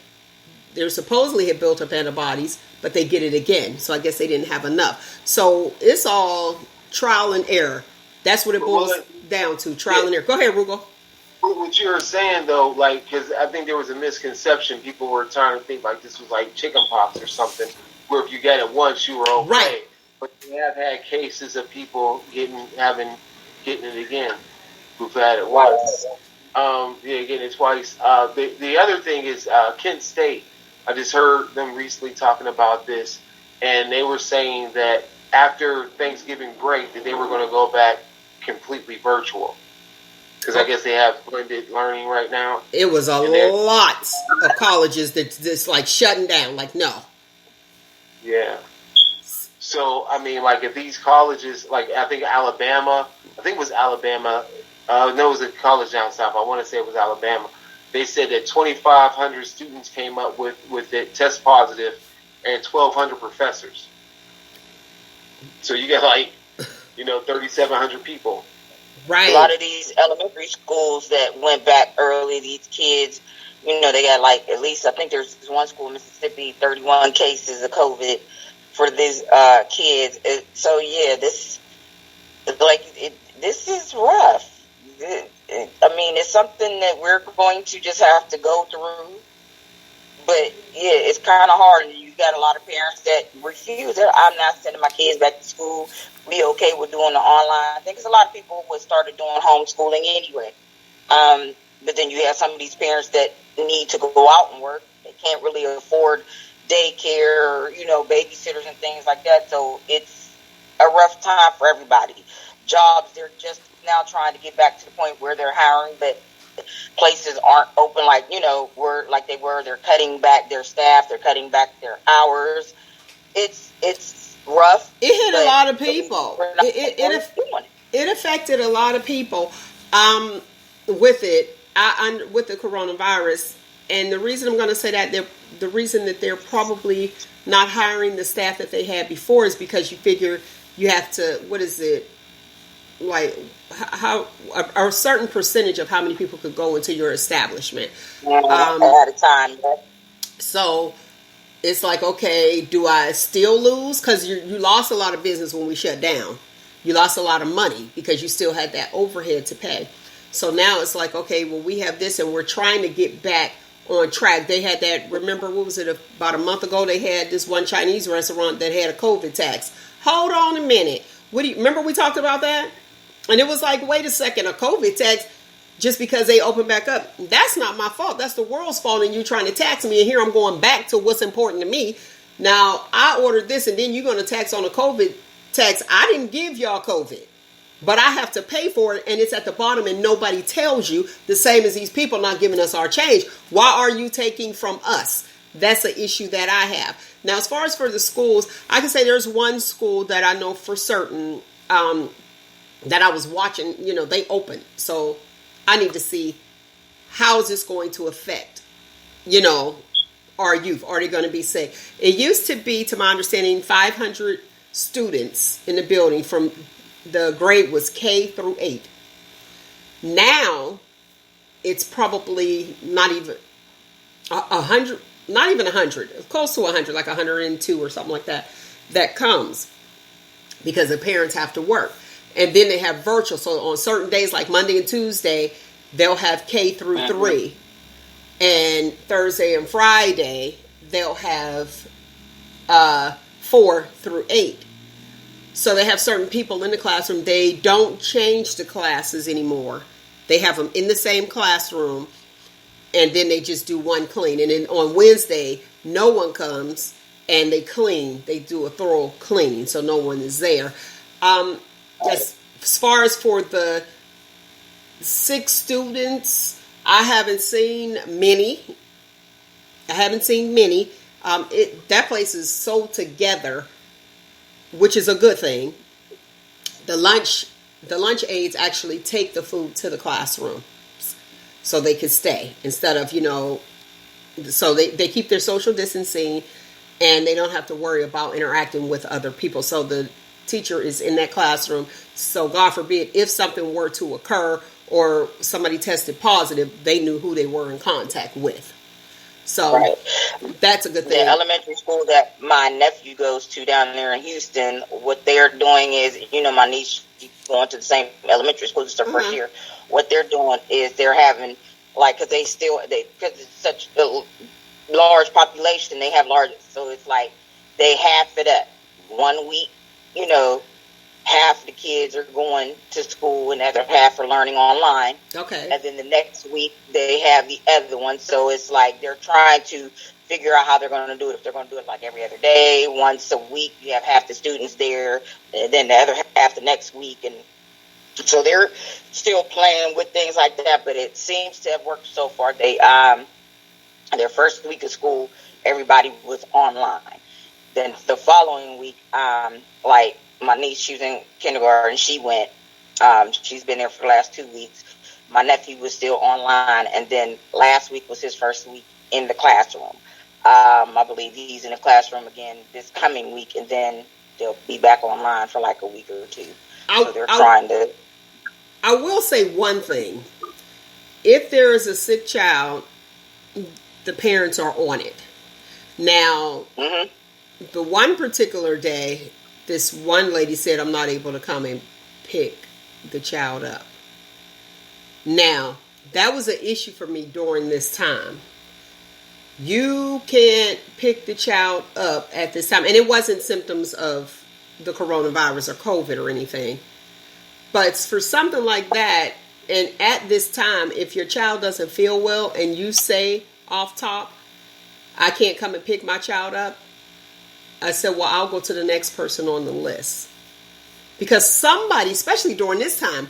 Speaker 1: They supposedly had built up antibodies, but they get it again. So I guess they didn't have enough. So it's all trial and error. That's what it boils down to, trial and error. Go ahead, Roogle.
Speaker 3: What you were saying, though, because I think there was a misconception. People were trying to think like this was like chicken pox or something, where if you got it once, you were okay.
Speaker 1: Right.
Speaker 3: But you have had cases of people getting it again. Who've had it once. Getting it twice. The other thing is Kent State. I just heard them recently talking about this, and they were saying that after Thanksgiving break, that they were going to go back completely virtual. Because I guess they have blended learning right now.
Speaker 1: It was a lot of colleges that just like shutting down. Like, no.
Speaker 3: Yeah. So, if these colleges, I think it was Alabama, No, it was a college down south. I want to say it was Alabama. They said that 2,500 students came up with it, test positive, and 1,200 professors. So you got 3,700 people.
Speaker 1: Right.
Speaker 2: A lot of these elementary schools that went back early, these kids, they got at least, I think there's one school in Mississippi, 31 cases of COVID for these kids. So yeah, this is rough. It's something that we're going to just have to go through. But yeah, it's kind of hard. You got a lot of parents that refuse. I'm not sending my kids back to school. Be okay with doing the online. I think there's a lot of people who started doing homeschooling anyway. But then you have some of these parents that need to go out and work. They can't really afford daycare or, babysitters and things like that. So it's a rough time for everybody. Jobs, they're just now trying to get back to the point where they're hiring, but places aren't open like they were. They're cutting back their staff. They're cutting back their hours. It's rough.
Speaker 1: It hit a lot of people. It affected a lot of people with it. With the coronavirus. And the reason I'm going to say that, the reason that they're probably not hiring the staff that they had before is because you figure you have to, how a certain percentage of how many people could go into your establishment
Speaker 2: at a time.
Speaker 1: So it's like, okay, do I still lose? Because you lost a lot of business when we shut down. You lost a lot of money because you still had that overhead to pay. So now it's like, okay, well, we have this and we're trying to get back on track. They had that, remember, what was it, about a month ago, they had this one Chinese restaurant that had a COVID tax. Hold on a minute. Remember we talked about that? And it was like, wait a second, a COVID tax just because they opened back up. That's not my fault. That's the world's fault, and you trying to tax me, and here I'm going back to what's important to me. Now, I ordered this, and then you're going to tax on a COVID tax. I didn't give y'all COVID. But I have to pay for it, and it's at the bottom, and nobody tells you, the same as these people not giving us our change. Why are you taking from us? That's an issue that I have. Now, as far as for the schools, I can say there's one school that I know for certain that I was watching, they opened. So I need to see how is this going to affect, our youth. Are they going to be safe? It used to be, to my understanding, 500 students in the building from the grade was K through 8. Now, it's probably not even 100, not even 100, close to 100, like 102 or something like that, that comes because the parents have to work. And then they have virtual. So on certain days, like Monday and Tuesday, they'll have K through 3. And Thursday and Friday, they'll have 4 through 8. So they have certain people in the classroom. They don't change the classes anymore. They have them in the same classroom, and then they just do one clean. And then on Wednesday, no one comes, and they clean. They do a thorough cleaning, so no one is there. As far as for the 6 students, I haven't seen many. That place is so together, which is a good thing. The lunch aides actually take the food to the classroom so they can stay instead of, so they keep their social distancing and they don't have to worry about interacting with other people. So the teacher is in that classroom. So God forbid, if something were to occur or somebody tested positive, they knew who they were in contact with. So that's a good thing.
Speaker 2: The elementary school that my nephew goes to down there in Houston, what they're doing is, my niece, she's going to the same elementary school, it's her first year. What they're doing is they're having, because it's such a large population, they have large, so it's like they half it up. 1 week, half the kids are going to school and the other half are learning online.
Speaker 1: Okay.
Speaker 2: And then the next week they have the other one. So it's like they're trying to figure out how they're going to do it. If they're going to do it like every other day, once a week, you have half the students there, and then the other half the next week. And so they're still playing with things like that, but it seems to have worked so far. They, their first week of school, everybody was online. Then the following week, my niece, she was in kindergarten, she went, She's been there for the last 2 weeks. My nephew was still online, and then last week was his first week in the classroom. I believe he's in the classroom again this coming week, and then they'll be back online for like a week or two. So they're trying to.
Speaker 1: I will say one thing. If there is a sick child, the parents are on it. Now, the one particular day, this one lady said, I'm not able to come and pick the child up. Now, that was an issue for me during this time. You can't pick the child up at this time. And it wasn't symptoms of the coronavirus or COVID or anything. But for something like that, and at this time, if your child doesn't feel well and you say off top, I can't come and pick my child up, I said, well, I'll go to the next person on the list. Because somebody, especially during this time,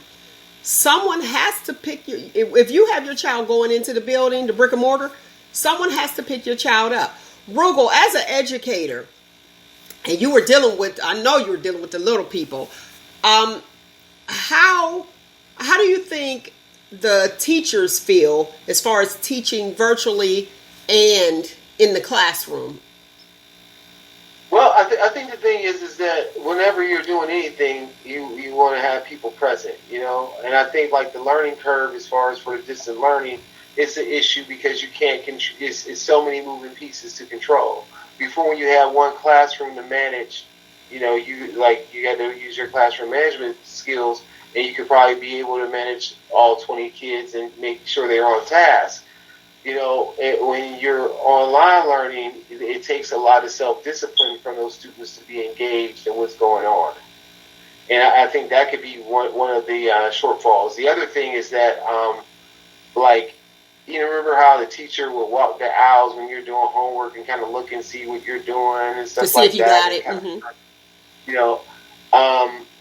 Speaker 1: someone has to pick you. If you have your child going into the building, the brick and mortar, someone has to pick your child up. Roogle, as an educator, and you were dealing with, I know you were dealing with the little people, how do you think the teachers feel as far as teaching virtually and in the classroom?
Speaker 3: Well, I think the thing is that whenever you're doing anything, you want to have people present, and I think like the learning curve as far as for the distant learning, it's an issue because you can't, it's so many moving pieces to control. Before, when you have one classroom to manage, you got to use your classroom management skills, and you could probably be able to manage all 20 kids and make sure they're on task. When you're online learning, it takes a lot of self-discipline from those students to be engaged in what's going on. And I think that could be one of the shortfalls. The other thing is that, remember how the teacher would walk the aisles when you're doing homework and kind of look and see what you're doing and stuff like that? To see if you got it.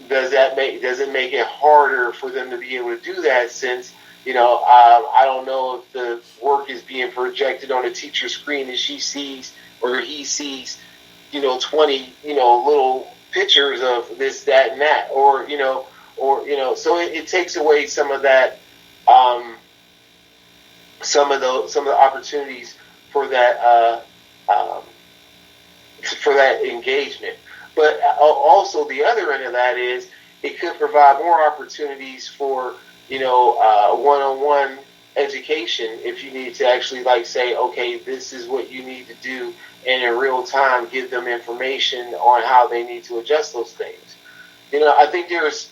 Speaker 3: Does it make it harder for them to be able to do that since, I don't know if the work is being projected on a teacher's screen and she sees or he sees, 20, little pictures of this, that, and that, so it takes away some of that, some of the opportunities for that, engagement. But also the other end of that is it could provide more opportunities for, one-on-one education if you need to actually say, okay, this is what you need to do, and in real time give them information on how they need to adjust those things. I think there's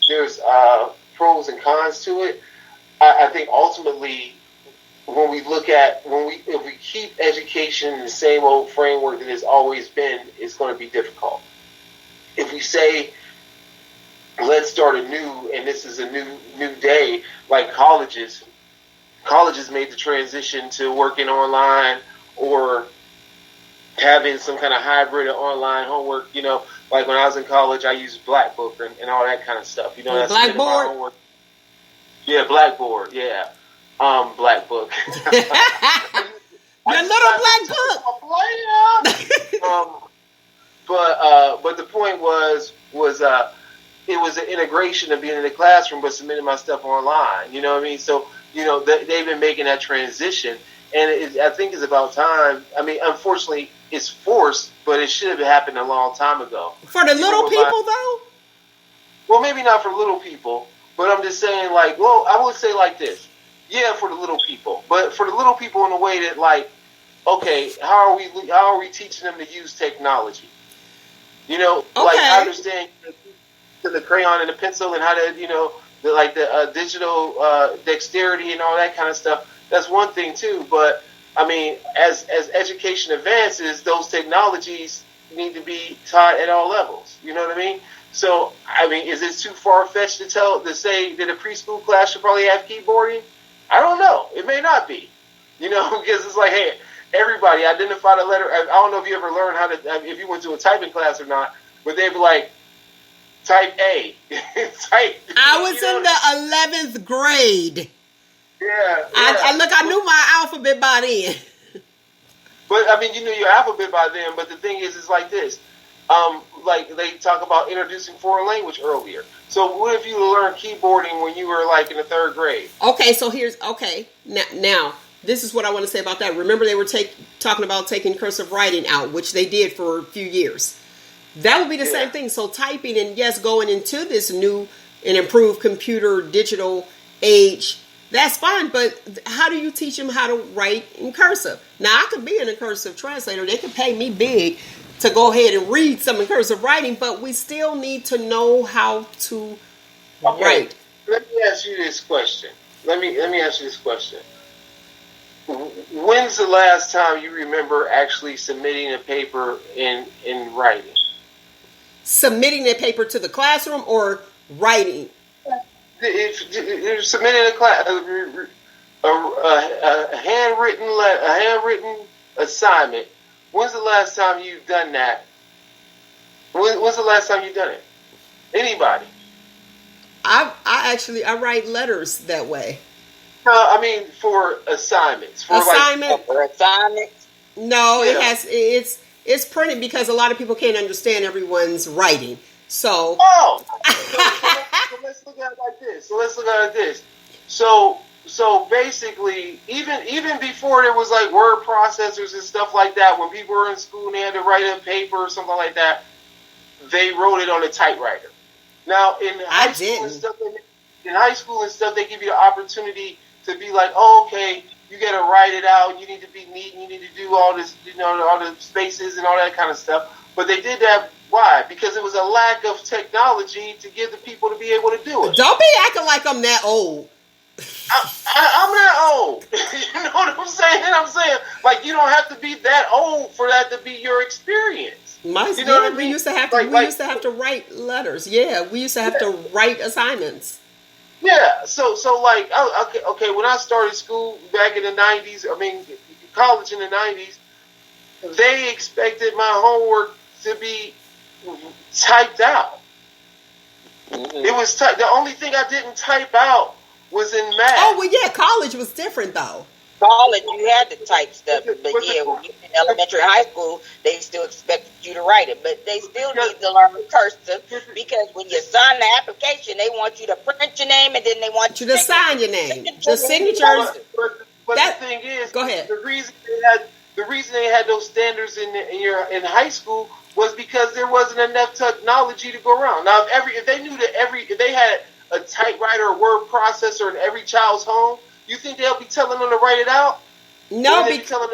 Speaker 3: pros and cons to it. I think ultimately if we keep education in the same old framework that it's always been, it's going to be difficult. If we say, let's start anew, and this is a new day, like colleges made the transition to working online or having some kind of hybrid of online homework. Like when I was in college, I used Blackbook and all that kind of stuff. That's
Speaker 1: Blackboard?
Speaker 3: Yeah, Blackboard, yeah. Blackbook.
Speaker 1: Your little black book.
Speaker 3: But the point was it was an integration of being in the classroom but submitting my stuff online. You know what I mean? So they've been making that transition, and I think it's about time. I mean, unfortunately, it's forced, but it should have happened a long time ago.
Speaker 1: For the little people, though.
Speaker 3: Well, maybe not for little people, but I'm just saying, I would say like this. Yeah, for the little people, but for the little people in a way that, okay, how are we teaching them to use technology? Okay. I understand the crayon and the pencil and how to, the digital dexterity and all that kind of stuff. That's one thing too. But I mean, as education advances, those technologies need to be taught at all levels. You know what I mean? So, I mean, is it too far-fetched to say that a preschool class should probably have keyboarding? I don't know. It may not be. Because it's like, hey, everybody identify the letter. I don't know if you ever learned if you went to a typing class or not, but they'd be like, type A.
Speaker 1: I was in the 11th grade.
Speaker 3: Yeah.
Speaker 1: I knew my alphabet by then.
Speaker 3: But, I mean, you knew your alphabet by then, but the thing is, it's like this. Like they talk about introducing foreign language earlier. So what if you learned keyboarding when you were like in the 3rd grade?
Speaker 1: Okay, so now this is what I want to say about that. Remember they were talking about taking cursive writing out, which they did for a few years. That would be the same thing. So typing and yes, going into this new and improved computer digital age, that's fine. But how do you teach them how to write in cursive? Now I could be a cursive translator. They could pay me big to go ahead and read some in cursive writing, but we still need to know how to write.
Speaker 3: Let me ask you this question. Let me ask you this question. When's the last time you remember actually submitting a paper in writing?
Speaker 1: Submitting a paper to the classroom or writing?
Speaker 3: If you're submitting a handwritten assignment, when's the last time you've done that? When's the last time you've done it? Anybody?
Speaker 1: I write letters that way.
Speaker 3: No, I mean for assignments. For
Speaker 2: assignments?
Speaker 1: No, it's printed because a lot of people can't understand everyone's writing. So
Speaker 3: so let's look at it like this. So basically, even before there was like word processors and stuff like that, when people were in school and they had to write a paper or something like that, they wrote it on a typewriter. Now in high school and stuff, they give you the opportunity to be like, oh, okay, you got to write it out. You need to be neat. And you need to do all this, all the spaces and all that kind of stuff. But they did that. Why? Because it was a lack of technology to give the people to be able to do it.
Speaker 1: Don't be acting like I'm that old.
Speaker 3: I'm that old. You know what I'm saying? I'm saying, like, you don't have to be that old for that to be your experience. You know what I mean?
Speaker 1: We used to have to write letters. Yeah, we used to have to write assignments.
Speaker 3: Yeah, so like, okay, when I started school back in the 90s, college in the 90s, they expected my homework to be typed out. Mm-hmm. It was the only thing I didn't type out was in math.
Speaker 1: Oh, well, yeah, college was different, though.
Speaker 2: College, you had to type stuff, but when you were in elementary and high school, they still expected you to write it. But they still need to learn cursive because when you sign the application, they want you to print your name and then they want you to
Speaker 1: sign your name. The signatures.
Speaker 3: But the thing is,
Speaker 1: go ahead.
Speaker 3: The reason they had those standards in high school was because there wasn't enough technology to go around. Now, if they knew that if they had a typewriter or word processor in every child's home, you think they'll be telling them to write it out?
Speaker 1: No, because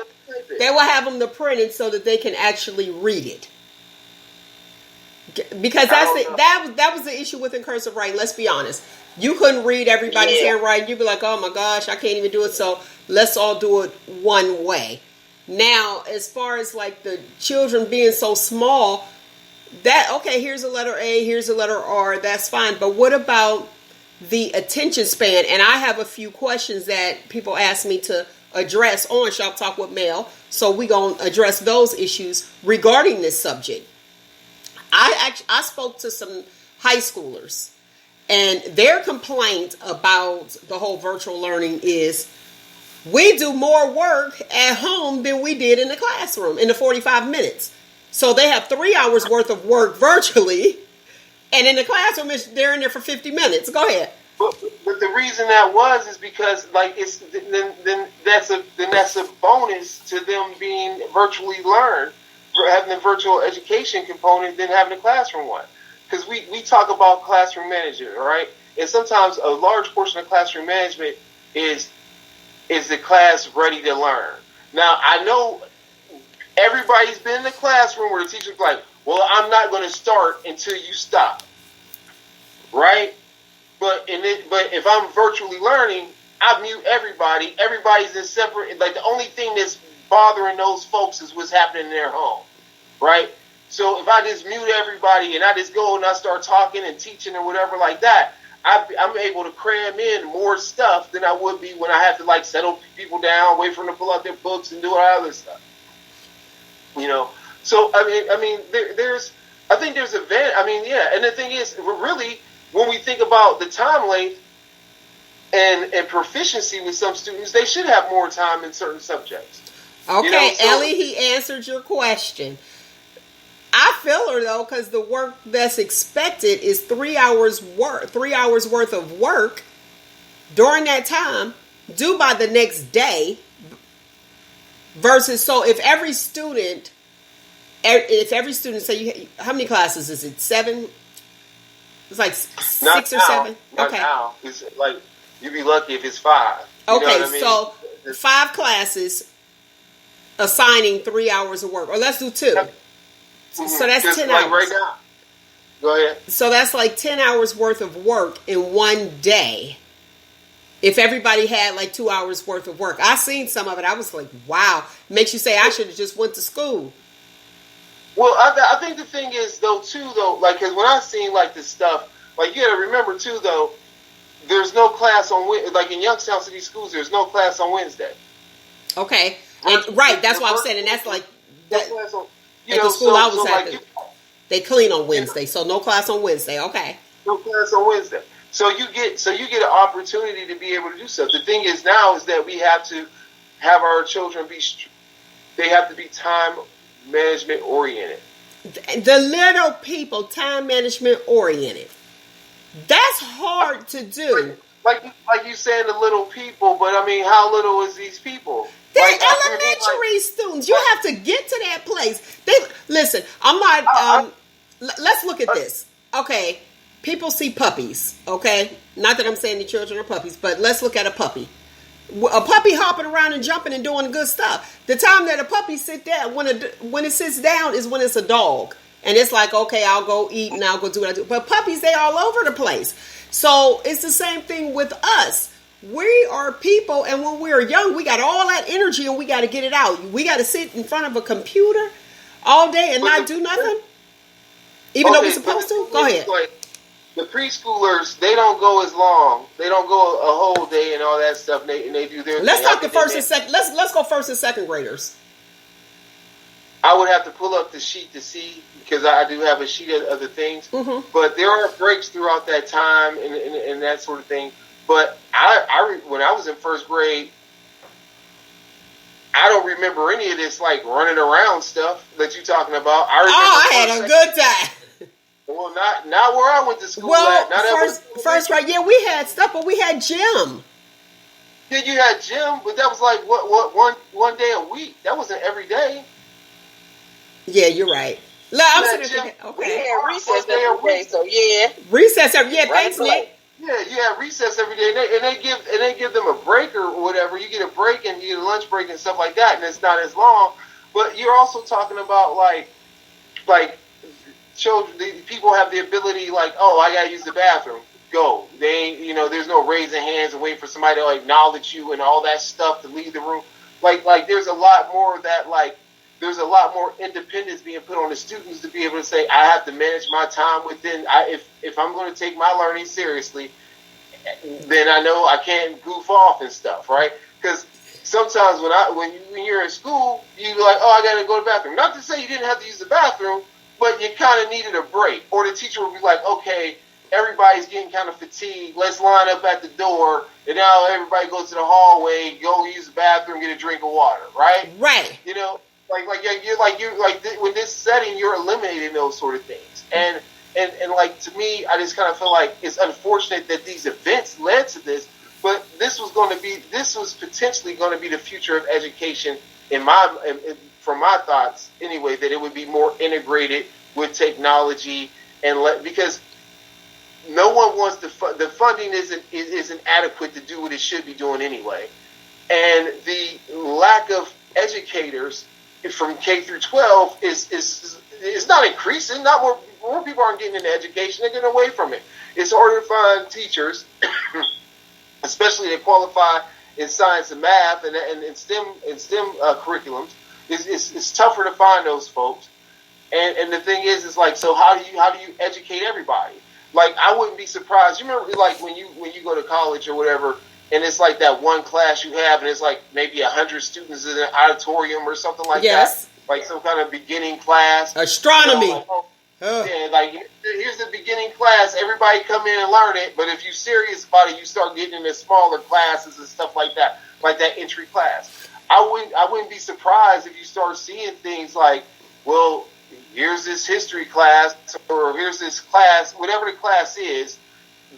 Speaker 1: they will have them to print it so that they can actually read it. Because that was the issue with in cursive writing. Let's be honest. You couldn't read everybody's handwriting. You'd be like, oh my gosh, I can't even do it. So let's all do it one way. Now, as far as like the children being so small, here's a letter A, here's a letter R, that's fine. But what about the attention span? And I have a few questions that people ask me to address on Shop Talk with Mel. So we're going to address those issues regarding this subject. I spoke to some high schoolers, and their complaint about the whole virtual learning is we do more work at home than we did in the classroom in the 45 minutes. So they have 3 hours worth of work virtually, and in the classroom, they're in there for 50 minutes. Go ahead.
Speaker 3: But the reason that is because like then that's a bonus to them being virtually learned, for having the virtual education component than having the classroom one. Because we talk about classroom management, right? And sometimes a large portion of classroom management is the class ready to learn. Now, I know everybody's been in the classroom where the teacher's like, well, I'm not going to start until you stop. Right? But if I'm virtually learning, I mute everybody. Everybody's in separate. Like, the only thing that's bothering those folks is what's happening in their home. Right? So if I just mute everybody and I just go and I start talking and teaching or whatever like that, I'm able to cram in more stuff than I would be when I have to like settle people down, wait for them to pull out their books and do all other stuff. You know, so I mean, I think there's a and the thing is, really, when we think about the time length and proficiency with some students, they should have more time in certain subjects.
Speaker 1: Okay, Ellie, he answered your question. I feel her though, because the work that's expected is 3 hours worth of work during that time, due by the next day. Versus, so if every student say how many classes is it? 7? It's like
Speaker 3: Not
Speaker 1: 6 or
Speaker 3: now.
Speaker 1: 7.
Speaker 3: Not
Speaker 1: Okay.
Speaker 3: now. It's like you'd be lucky if it's 5. You know
Speaker 1: Okay,
Speaker 3: what I mean?
Speaker 1: so 5 classes assigning 3 hours of work, or let's do 2. So that's 10
Speaker 3: like
Speaker 1: hours.
Speaker 3: right now. Go ahead.
Speaker 1: So that's like 10 hours worth of work in one day. If everybody had like 2 hours worth of work. I seen some of it. I was like, wow. Makes you say I should have just went to school.
Speaker 3: Well, I think the thing is, though, like, because when I seen, like, this stuff, like, you got to remember, too, though, there's no class on, like, in Youngstown City Schools, there's no class on Wednesday.
Speaker 1: Okay. And, right, that's what I'm saying. And that's like, that,
Speaker 3: class on,
Speaker 1: at the school I was at, they clean on Wednesday. So no class on Wednesday. Okay.
Speaker 3: No class on Wednesday. So you get an opportunity to be able to do stuff. The thing is now is that we have to have our children they have to be time management oriented.
Speaker 1: The little people, time management oriented. That's hard to do.
Speaker 3: Like you saying the little people, but I mean, how little is these people?
Speaker 1: They're
Speaker 3: Like,
Speaker 1: elementary students. You have to get to that place. Listen. I'm not. Let's look at this. Okay, people see puppies. Okay, not that I'm saying the children are puppies, but let's look at a puppy. A puppy hopping around and jumping and doing good stuff. The time that a puppy sit down, when it sits down, is when it's a dog, and it's like, okay, I'll go eat and I'll go do what I do. But puppies, they all over the place. So it's the same thing with us. We are people, and when we're young, we got all that energy, and we got to get it out. We got to sit in front of a computer all day and not do nothing, even though we're supposed to. Go ahead.
Speaker 3: Like, the preschoolers, they don't go as long. They don't go a whole day and all that stuff. And they do their.
Speaker 1: Let's talk the first and second. Let's go first and second graders.
Speaker 3: I would have to pull up the sheet to see, because I do have a sheet of the things.
Speaker 1: Mm-hmm.
Speaker 3: But there are breaks throughout that time and that sort of thing. But when I was in first grade, I don't remember any of this like running around stuff that you're talking about.
Speaker 1: I had a good time.
Speaker 3: Well, not where I went to school.
Speaker 1: Well, first right, yeah, we had stuff, but we had gym.
Speaker 3: Yeah, you had gym, but that was like one day a week. That wasn't every day.
Speaker 1: Yeah, you're right. I'm sitting there,
Speaker 2: We
Speaker 1: okay.
Speaker 2: had recess every day, so yeah.
Speaker 1: Recess every
Speaker 2: Right,
Speaker 1: thanks, Nick.
Speaker 3: Yeah, you have recess every day, and they give them a break or whatever. You get a break and you get a lunch break and stuff like that, and it's not as long. But you're also talking about like children. People have the ability, like, oh, I gotta use the bathroom. Go. They ain't, there's no raising hands and waiting for somebody to acknowledge you and all that stuff to leave the room. Like there's a lot more of that. Like there's a lot more independence being put on the students to be able to say, I have to manage my time within. If I'm going to take my learning seriously, then I know I can't goof off and stuff, right? Because sometimes when you're in school, you're like, oh, I got to go to the bathroom. Not to say you didn't have to use the bathroom, but you kind of needed a break. Or the teacher would be like, okay, everybody's getting kind of fatigued. Let's line up at the door, and now everybody goes to the hallway, go use the bathroom, get a drink of water, right?
Speaker 1: Right.
Speaker 3: With this setting, you're eliminating those sort of things. And like, to me, I just kind of feel like it's unfortunate that these events led to this, but this was potentially going to be the future of education from my thoughts anyway, that it would be more integrated with technology because no one wants the funding isn't adequate to do what it should be doing anyway. And the lack of educators from K through 12 is not increasing. Not more people aren't getting into education; they're getting away from it. It's harder to find teachers, especially that qualify in science and math and STEM curriculums. It's tougher to find those folks. And the thing is like, so how do you educate everybody? Like, I wouldn't be surprised. You remember, like, when you go to college or whatever, and it's like that one class you have, and it's like maybe 100 students in an auditorium or something like that, like some kind of beginning class.
Speaker 1: Astronomy.
Speaker 3: Yeah, like, here's the beginning class. Everybody come in and learn it. But if you're serious about it, you start getting into smaller classes and stuff like that entry class. I wouldn't be surprised if you start seeing things like, well, here's this history class, or here's this class, whatever the class is,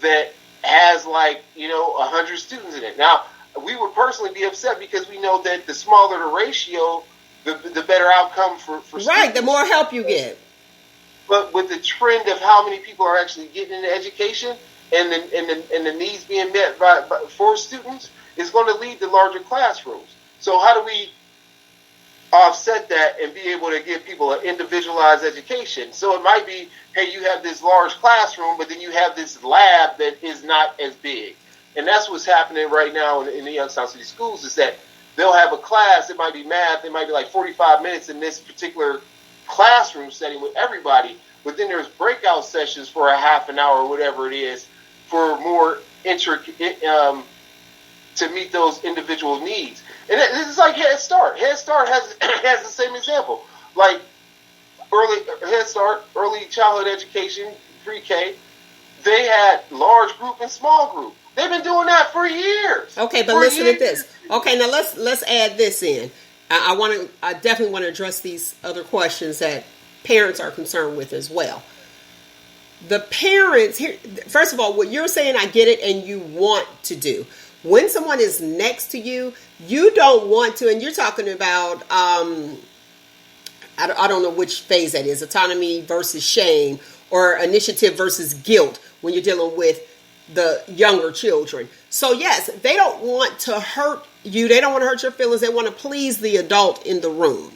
Speaker 3: that has 100 students in it. Now, we would personally be upset because we know that the smaller the ratio, the better outcome for students.
Speaker 1: Right, the more help you get.
Speaker 3: But with the trend of how many people are actually getting into education and the needs being met for students, it's going to lead to larger classrooms. So how do we offset that and be able to give people an individualized education? So it might be, hey, you have this large classroom, but then you have this lab that is not as big. And that's what's happening right now in the Youngstown City Schools, is that they'll have a class, it might be math, it might be 45 minutes in this particular classroom setting with everybody, but then there's breakout sessions for a half an hour or whatever it is for more intricate, to meet those individual needs. And it's like Head Start. Head Start has the same example. Like Head Start, early childhood education, pre-K, they had large group and small group. They've been doing that for years.
Speaker 1: Okay, but listen to this. Okay, now let's add this in. I definitely want to address these other questions that parents are concerned with as well. The parents here, first of all, what you're saying, I get it, and you want to do. When someone is next to you, you don't want to, and you're talking about, I don't know which phase that is, autonomy versus shame, or initiative versus guilt, when you're dealing with the younger children. So yes, they don't want to hurt you. They don't want to hurt your feelings. They want to please the adult in the room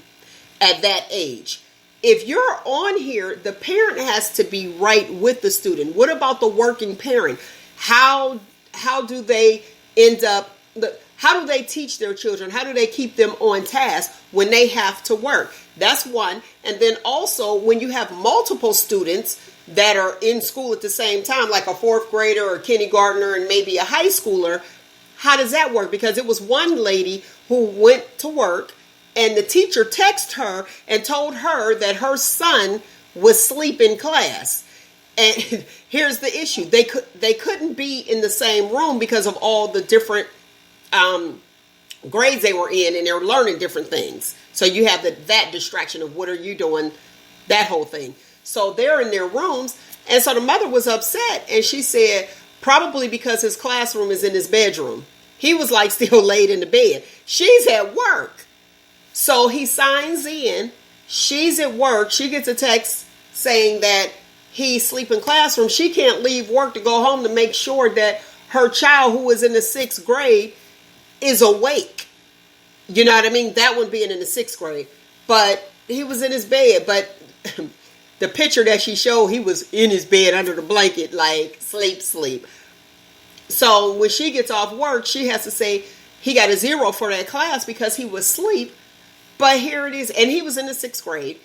Speaker 1: at that age. If you're on here, the parent has to be right with the student. What about the working parent? How do they end up, how do they teach their children? How do they keep them on task when they have to work? That's one. And then also when you have multiple students that are in school at the same time, like a fourth grader or a kindergartner and maybe a high schooler, how does that work? Because it was one lady who went to work and the teacher texted her and told her that her son was asleep in class. And here's the issue. They couldn't be in the same room because of all the different grades they were in, and they were learning different things. So you have that distraction of what are you doing, that whole thing. So they're in their rooms. And so the mother was upset, and she said, probably because his classroom is in his bedroom. He was still laid in the bed. She's at work. So he signs in. She's at work. She gets a text saying that he's asleep in classroom. She can't leave work to go home to make sure that her child, who is in the 6th grade, is awake. You know what I mean? That one being in the 6th grade. But he was in his bed. But the picture that she showed, he was in his bed under the blanket, sleep. So when she gets off work, she has to say he got a 0 for that class because he was asleep. But here it is. And he was in the 6th grade.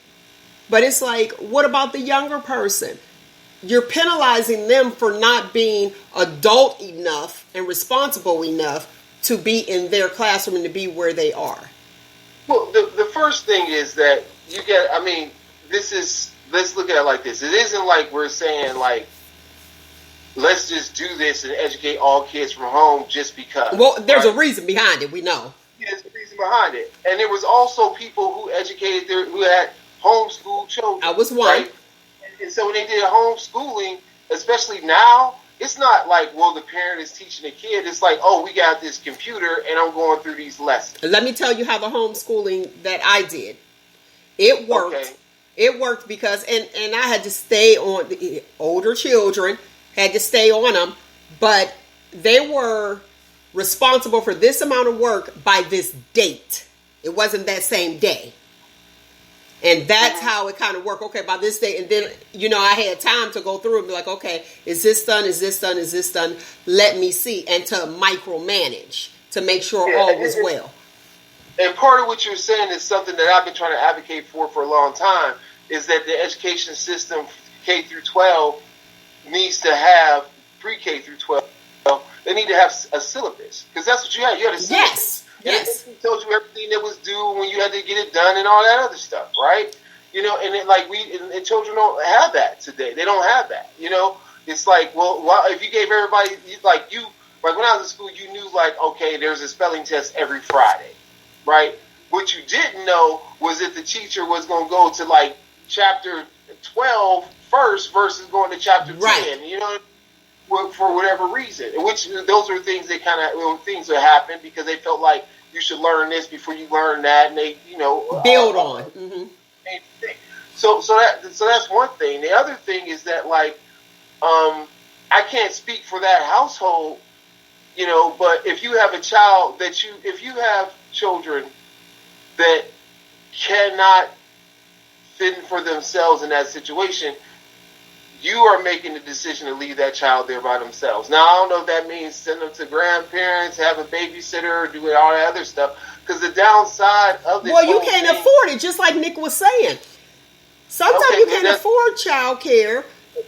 Speaker 1: But it's what about the younger person? You're penalizing them for not being adult enough and responsible enough to be in their classroom and to be where they are.
Speaker 3: Well, the first thing is that you get, let's look at it like this. It isn't like we're saying, let's just do this and educate all kids from home just because.
Speaker 1: Well, there's a reason behind it, we know.
Speaker 3: There's a reason behind it. And there was also people who educated who had homeschool children. I was one. Right? And so when they did homeschooling, especially now, it's not the parent is teaching the kid. It's we got this computer and I'm going through these lessons.
Speaker 1: Let me tell you how the homeschooling that I did. It worked. Okay. It worked because, and I had to stay on the older children, had to stay on them, but they were responsible for this amount of work by this date. It wasn't that same day. And that's how it kind of worked. Okay, by this day, and then, I had time to go through and be okay, is this done? Is this done? Is this done? Let me see. And to micromanage, to make sure all was well.
Speaker 3: And part of what you're saying is something that I've been trying to advocate for a long time, is that the education system, K through 12, needs to have pre-K through 12. They need to have a syllabus, because that's what you had. You had a syllabus. Yes. It told you everything that was due when you had to get it done and all that other stuff, right? And and children don't have that today. They don't have that. It's if you gave everybody when I was in school, you knew okay, there's a spelling test every Friday, right? What you didn't know was that the teacher was going to go to chapter 12 first versus going to chapter 10, you know, for whatever reason. Which those are things that things that happen because they felt like you should learn this before you learn that, and they, you know,
Speaker 1: build on. Mm-hmm.
Speaker 3: So that's one thing. The other thing is that, like, I can't speak for that household, you know, but if you have a child if you have children that cannot fend for themselves in that situation, you are making the decision to leave that child there by themselves. Now, I don't know if that means send them to grandparents, have a babysitter, do all that other stuff. Because the downside of this,
Speaker 1: you can't afford it, just like Nick was saying. Sometimes you can't afford child care.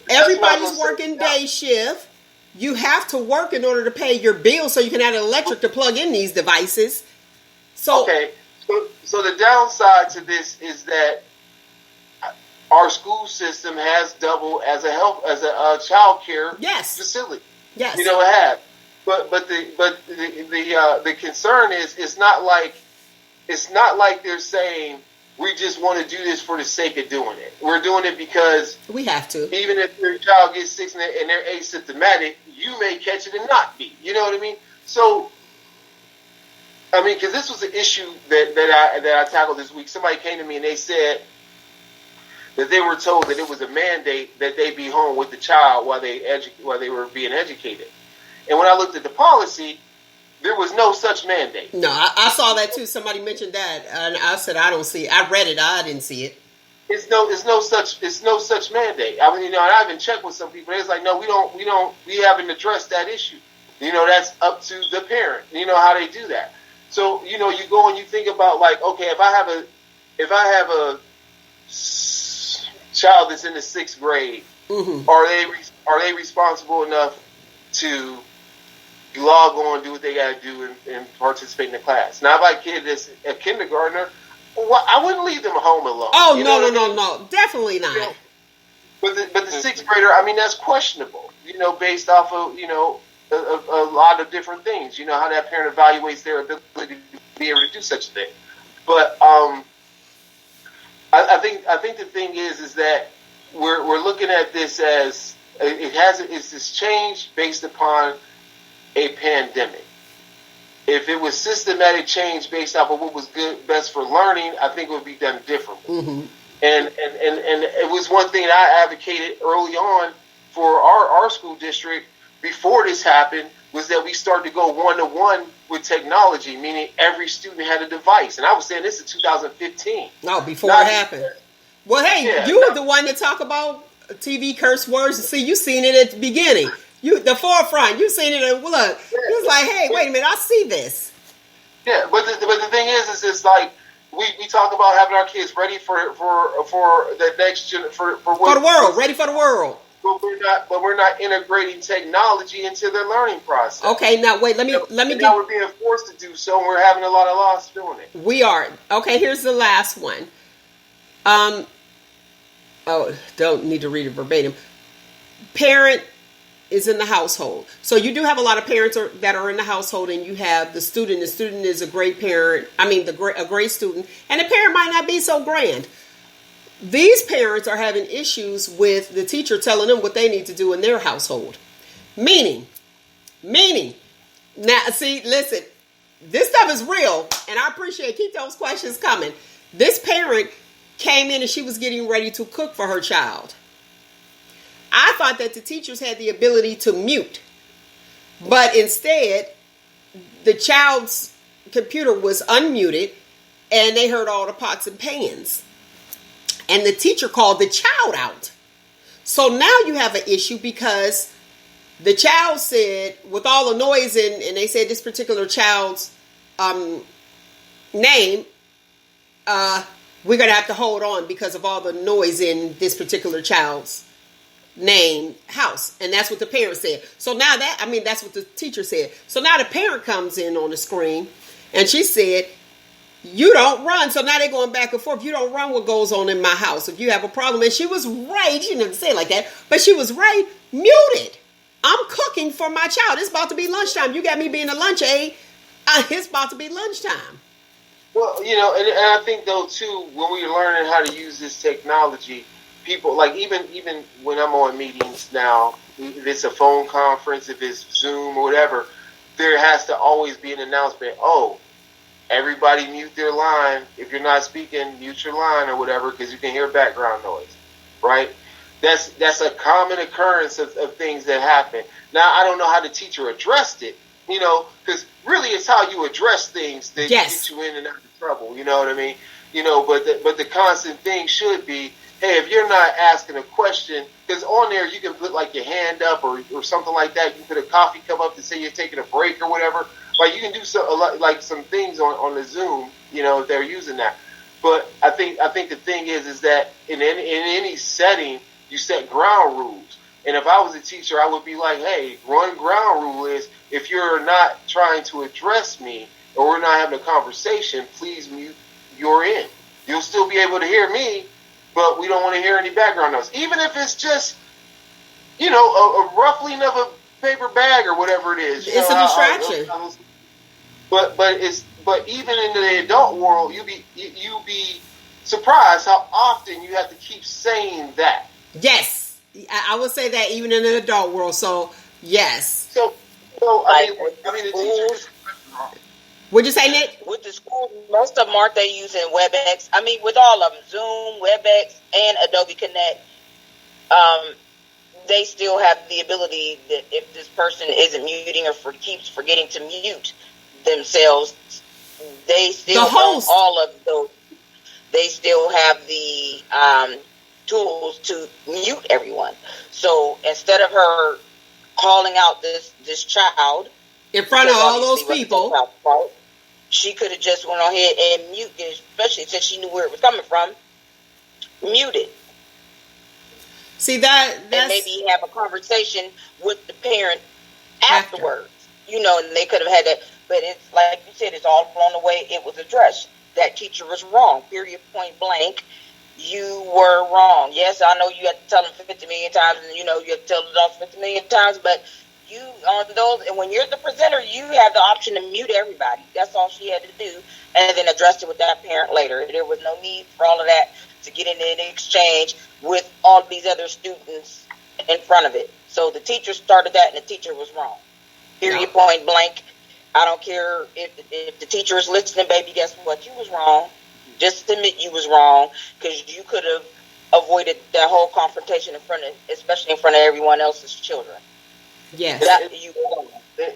Speaker 1: Everybody's working day shift. You have to work in order to pay your bills so you can have electric to plug in these devices. So the downside to this is that our school system has doubled as a child care facility. Yes, you know, it has. But the concern is it's not like they're saying we just want to do this for the sake of doing it. We're doing it because we have to.
Speaker 3: Even if your child gets sick and they're asymptomatic, you may catch it and not be. You know what I mean? So, I mean, because this was an issue that I tackled this week. Somebody came to me and they said that they were told that it was a mandate that they be home with the child while they were being educated. And when I looked at the policy, there was no such mandate.
Speaker 1: No, I saw that too. Somebody mentioned that, and I said I don't see it. I read it, I didn't see it.
Speaker 3: It's no such mandate. I mean, you know, and I even checked with some people. It's like, no, we haven't addressed that issue. You know, that's up to the parent. You know how they do that. So, you know, you go and you think about, like, okay, if I have a child that's in the 6th grade, mm-hmm. are they responsible enough to log on, do what they got to do, and participate in the class? Now, if I kid that's a kindergartner, well, I wouldn't leave them home alone.
Speaker 1: Oh, no, definitely not.
Speaker 3: You know, but the 6th grader, I mean, that's questionable. You know, based off of, you know, a lot of different things. You know, how that parent evaluates their ability to be able to do such a thing. But I think the thing is that we're looking at this as it's this change based upon a pandemic. If it was systematic change based off of what was best for learning, I think it would be done differently. Mm-hmm. And it was one thing that I advocated early on for our school district before this happened, was that we started to go one-to-one with technology, meaning every student had a device. And I was saying this in 2015.
Speaker 1: No, before it happened. Well, hey, you were the one to talk about TV curse words. See, you seen it at the beginning. The forefront. You seen it, and look, you was like, hey, wait a minute, I see this. Yeah, but the thing is it's like we talk about having our kids ready for the next for the world, ready for the world.
Speaker 3: But we're not integrating technology into their learning process.
Speaker 1: Okay, now wait, let me
Speaker 3: now we're being forced to do so, and we're having a lot of loss doing it.
Speaker 1: We are. Okay, here's the last one. Don't need to read it verbatim. Parent is in the household. So you do have a lot of parents that are in the household, and you have the student. The student is a great parent. I mean, a great student, and the parent might not be so grand. These parents are having issues with the teacher telling them what they need to do in their household. Meaning, now, see, listen, this stuff is real, and I keep those questions coming. This parent came in and she was getting ready to cook for her child. I thought that the teachers had the ability to mute, but instead, the child's computer was unmuted, and they heard all the pots and pans. And the teacher called the child out. So now you have an issue because the child said, with all the noise, and they said this particular child's name, we're going to have to hold on because of all the noise in this particular child's name house. And that's what the parent said. So now that's what the teacher said. So now the parent comes in on the screen, and she said, you don't run. So now they're going back and forth. You don't run what goes on in my house. If you have a problem. And she was right. She didn't say it like that. But she was right. Muted. I'm cooking for my child. It's about to be lunchtime. You got me being a lunch aide. It's about to be lunchtime.
Speaker 3: Well, and I think though too, when we're learning how to use this technology, people like even when I'm on meetings now, if it's a phone conference, if it's Zoom or whatever, there has to always be an announcement. Oh, everybody mute their line. If you're not speaking, mute your line or whatever, because you can hear background noise, right? That's a common occurrence of things that happen. Now, I don't know how the teacher addressed it, because really it's how you address things that get you in and out of trouble. You know what I mean? But the constant thing should be, hey, if you're not asking a question, because on there you can put like your hand up or something like that. You can put a coffee cup up to say you're taking a break or whatever. Like you can do some things on the Zoom, if they're using that. But I think the thing is that in any setting you set ground rules. And if I was a teacher, I would be like, hey, one ground rule is if you're not trying to address me or we're not having a conversation, please mute your end. You'll still be able to hear me, but we don't want to hear any background noise. Even if it's just, a roughly enough a paper bag or whatever it is.
Speaker 1: It's a distraction.
Speaker 3: But even in the adult world, you be surprised how often you have to keep saying that.
Speaker 1: Yes, I would say that even in the adult world. So yes.
Speaker 3: So I mean, the teachers.
Speaker 1: What'd you say, Nick?
Speaker 2: With the school, most of them aren't they using WebEx? I mean, with all of them, Zoom, WebEx, and Adobe Connect, they still have the ability that if this person isn't muting or keeps forgetting to mute themselves, they still
Speaker 1: host.
Speaker 2: All of those. They still have the tools to mute everyone. So instead of her calling out this child
Speaker 1: in front of all those people,
Speaker 2: she could have just went on ahead and muted, especially since she knew where it was coming from. Muted.
Speaker 1: See that's...
Speaker 2: and maybe have a conversation with the parent afterwards. And they could have had that. But it's like you said, it's all blown away. It was addressed. That teacher was wrong. Period. Point blank. You were wrong. Yes, I know you had to tell them 50 million times, and you have to tell it off 50 million times, but you on those, and when you're the presenter, you have the option to mute everybody. That's all she had to do, and then address it with that parent later. There was no need for all of that to get in an exchange with all these other students in front of it. So the teacher started that, and the teacher was wrong. Period. No. Point blank. I don't care if the teacher is listening, baby. Guess what? You was wrong. Just admit you was wrong, because you could have avoided that whole confrontation especially in front of everyone else's children.
Speaker 1: Yes.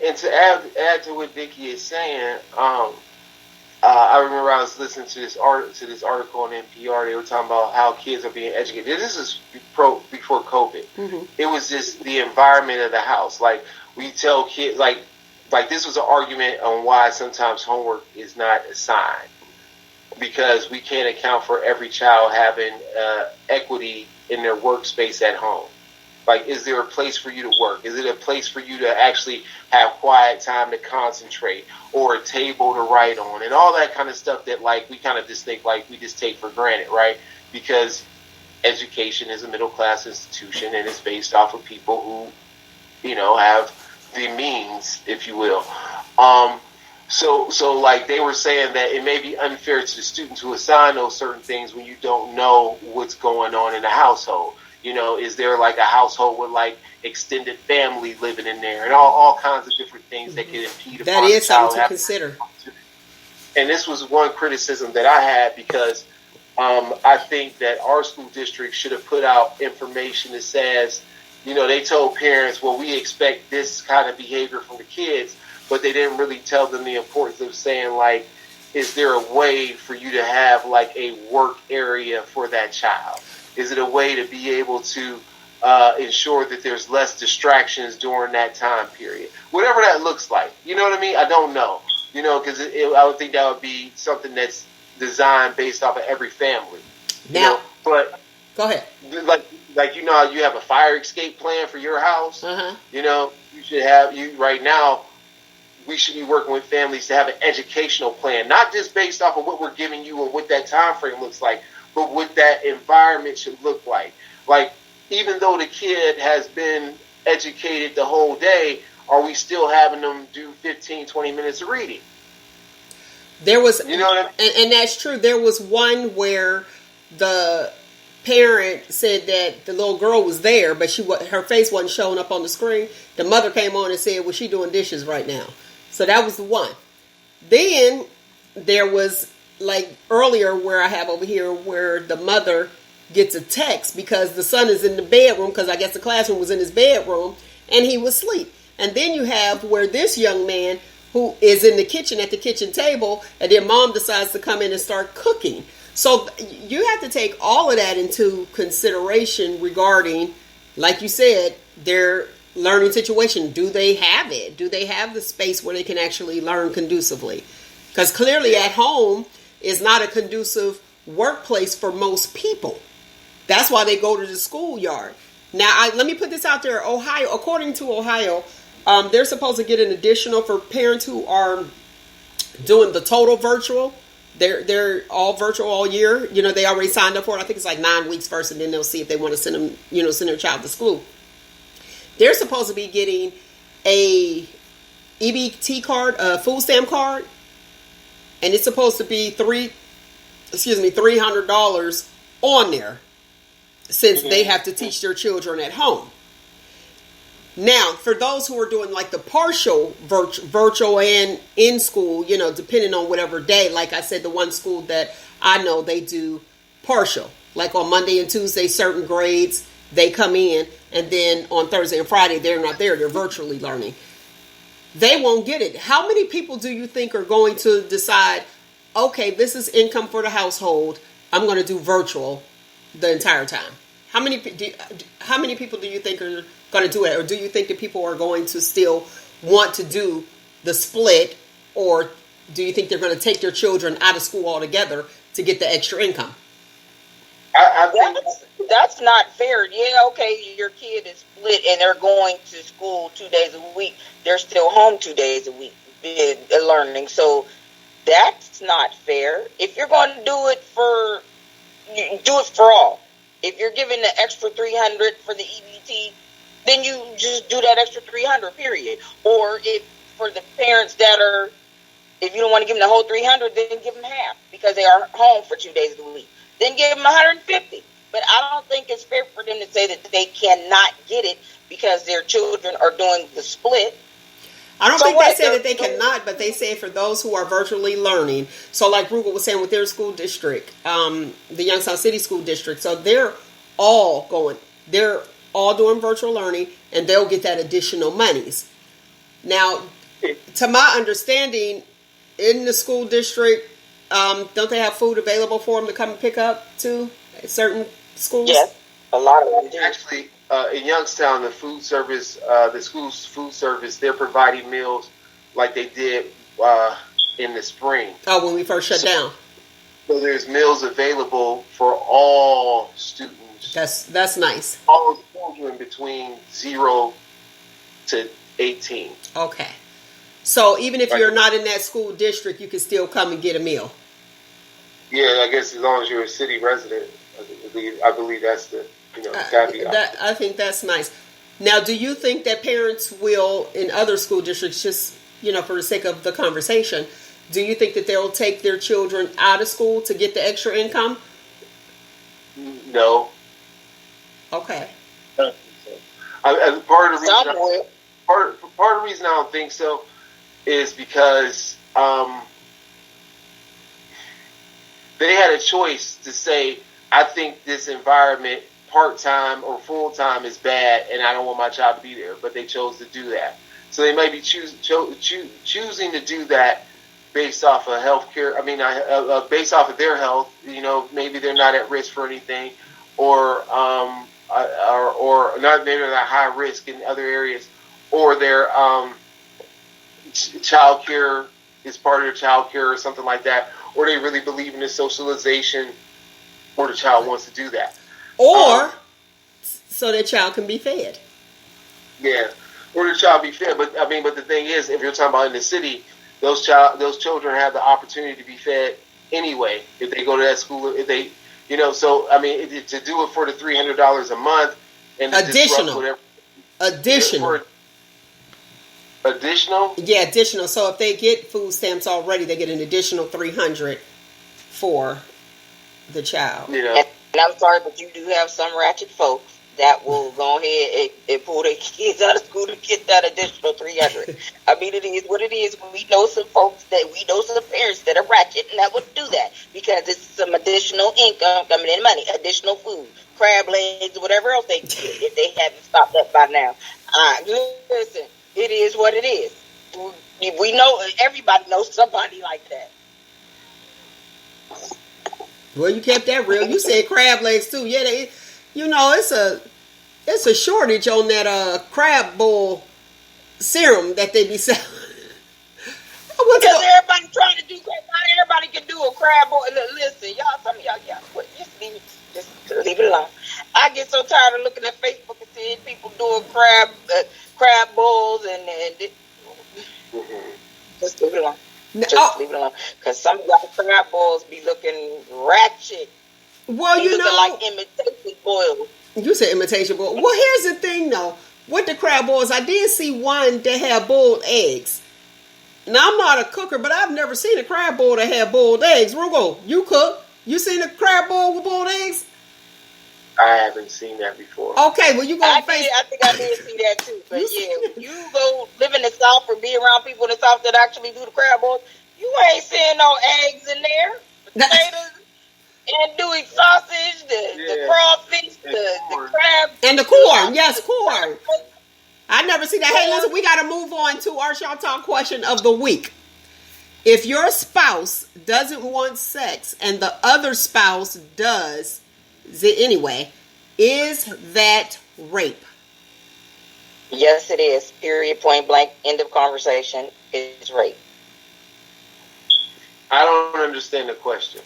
Speaker 3: And to add to what Vicky is saying, I remember I was listening to this article on NPR. They were talking about how kids are being educated. This is before COVID. Mm-hmm. It was just the environment of the house. Like we tell kids, like this was an argument on why sometimes homework is not assigned. Because we can't account for every child having equity in their workspace at home. Like, is there a place for you to work? Is it a place for you to actually have quiet time to concentrate, or a table to write on, and all that kind of stuff that, like, we kind of just think, like, we just take for granted, right? Because education is a middle-class institution, and it's based off of people who, have the means, if you will. So like they were saying that it may be unfair to the student to assign those certain things when you don't know what's going on in the household. Is there like a household with like extended family living in there, and all kinds of different things that can impede
Speaker 1: that
Speaker 3: upon
Speaker 1: is something to consider.
Speaker 3: And this was one criticism that I had, because I think that our school district should have put out information that says, they told parents, well, we expect this kind of behavior from the kids, but they didn't really tell them the importance of saying, like, is there a way for you to have, like, a work area for that child? Is it a way to be able to ensure that there's less distractions during that time period? Whatever that looks like. You know what I mean? I don't know. Because I would think that would be something that's designed based off of every family.
Speaker 1: Now,
Speaker 3: but
Speaker 1: go ahead.
Speaker 3: Like how you have a fire escape plan for your house?
Speaker 1: Uh-huh.
Speaker 3: You should have, right now, we should be working with families to have an educational plan, not just based off of what we're giving you or what that time frame looks like, but what that environment should look like. Like, even though the kid has been educated the whole day, are we still having them do 15, 20 minutes of reading?
Speaker 1: There was,
Speaker 3: You know what I mean?
Speaker 1: and that's true. There was one where the parent said that the little girl was there, but her face wasn't showing up on the screen. The mother came on and said, "Well, she doing dishes right now." So that was the one. Then there was like earlier where I have over here where the mother gets a text because the son is in the bedroom because I guess the classroom was in his bedroom and he was asleep. And then you have where this young man who is in the kitchen at the kitchen table, and then mom decides to come in and start cooking. So you have to take all of that into consideration regarding, like you said, their learning situation. Do they have it? Do they have the space where they can actually learn conducively? Because clearly at home is not a conducive workplace for most people. That's why they go to the schoolyard. Now, let me put this out there. Ohio, according to Ohio, they're supposed to get an additional for parents who are doing the total virtual. They're all virtual all year. You know, they already signed up for it. I think it's like 9 weeks first, and then they'll see if they want to send their child to school. They're supposed to be getting a EBT card, a food stamp card, and it's supposed to be $300 on there since they have to teach their children at home. Now, for those who are doing like the partial virtual and in school, you know, depending on whatever day, like I said, the one school that I know, they do partial. Like on Monday and Tuesday, certain grades, they come in, and then on Thursday and Friday, they're not there. They're virtually learning. They won't get it. How many people do you think are going to decide, okay, this is income for the household, I'm going to do virtual the entire time? How many people do you think are going to do it? Or do you think that people are going to still want to do the split? Or do you think they're going to take their children out of school altogether to get the extra income?
Speaker 3: I think
Speaker 2: That's not fair. Yeah, okay, your kid is split and they're going to school 2 days a week. They're still home 2 days a week learning. So that's not fair. If you're going to do it for all. If you're giving the extra $300 for the EBT, then you just do that extra $300, period. Or if for the parents if you don't want to give them the whole $300, then give them half because they are home for 2 days a week. Then give them $150. But I don't think it's fair for them to say that they cannot get it because their children are doing the split.
Speaker 1: I don't think they say that they cannot, but they say for those who are virtually learning. So like Roogle was saying with their school district, the Youngstown City School District, so they're all doing virtual learning, and they'll get that additional monies. Now, to my understanding, in the school district, don't they have food available for them to come and pick up too at certain schools?
Speaker 2: Yes, a lot of them do.
Speaker 3: actually, in Youngstown, the school's food service, they're providing meals like they did in the spring.
Speaker 1: Oh, when we first shut down.
Speaker 3: So there's meals available for all students.
Speaker 1: That's nice.
Speaker 3: All children between 0 to 18.
Speaker 1: Okay. So even if you're not in that school district, you can still come and get a meal.
Speaker 3: Yeah, I guess as long as you're a city resident, I believe that's the caveat.
Speaker 1: I think that's nice. Now, do you think that parents will, in other school districts, just, for the sake of the conversation, do you think that they'll take their children out of school to get the extra income?
Speaker 3: No.
Speaker 1: Okay.
Speaker 3: Part of the reason I don't think so is because they had a choice to say, I think this environment, part-time or full-time, is bad, and I don't want my child to be there. But they chose to do that. So they may be choosing to do that based off of healthcare. Based off of their health. Maybe they're not at risk for anything, or not. They're not high risk in other areas, or their child care is part of their child care or something like that, or they really believe in the socialization, or the child wants to do that,
Speaker 1: or so their child can be fed. Yeah,
Speaker 3: or the child be fed. But the thing is, if you're talking about in the city, those children have the opportunity to be fed anyway if they go to that school. If they, so to do it for the $300 a month and
Speaker 1: additional.
Speaker 3: Additional?
Speaker 1: Yeah, additional. So if they get food stamps already, they get an additional $300 for the child.
Speaker 3: Yeah.
Speaker 2: And I'm sorry, but you do have some ratchet folks that will go ahead and pull their kids out of school to get that additional $300. I mean, it is what it is. We know some folks we know some parents that are ratchet and that would do that because it's some additional income coming in, money, additional food, crab legs, whatever else they get if they haven't stopped that by now. Listen, it is what it is. We know, everybody knows somebody like that.
Speaker 1: Well, you kept that real. You said crab legs too. Yeah, it's a shortage on that crab boil serum that they be selling.
Speaker 2: Because everybody trying to do crab. Not everybody can do a crab boil. Listen, y'all, some of y'all, just leave it alone. I get so tired of looking at Facebook and seeing people doing crab boils and just leave it alone. Just leave it alone. Because some of y'all crab boils be looking ratchet.
Speaker 1: Well,
Speaker 2: looking like imitation boils.
Speaker 1: You said imitation boil. Well, here's the thing, though. With the crab boils, I did see one that had boiled eggs. Now, I'm not a cooker, but I've never seen a crab boil that had boiled eggs. Roogle, you cook. You seen a crab boil with boiled eggs?
Speaker 3: I haven't seen that before.
Speaker 1: Okay, well, you go on Facebook.
Speaker 2: I think I did see that too. But when you go live in the South or be around people in the South that actually do the crab boils, you ain't seeing no eggs in there. Potatoes and doing sausage, the crawfish, the crab.
Speaker 1: And the corn. Yes, corn. I never see that. Hey, listen, we got to move on to our Shop Talk question of the week. If your spouse doesn't want sex and the other spouse does it anyway, is that rape?
Speaker 2: Yes, it is. Period, point blank, end of conversation. It's rape.
Speaker 3: I don't understand the question.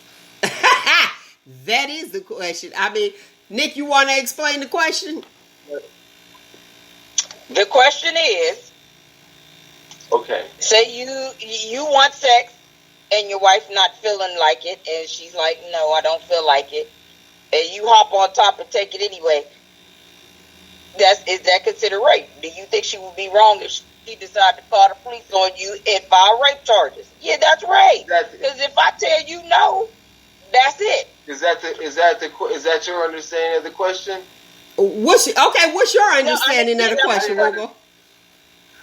Speaker 1: That is the question. I mean, Nick, you want to explain the question?
Speaker 2: The question is,
Speaker 3: okay,
Speaker 2: say you want sex and your wife not feeling like it, and she's like, no, I don't feel like it, and you hop on top and take it anyway. Is that considered rape? Do you think she would be wrong if she decided to call the police on you and file rape charges? Yeah, that's rape. Because if I tell you no, that's it.
Speaker 3: Is that your understanding of the question?
Speaker 1: What's your understanding of the question, Roogle?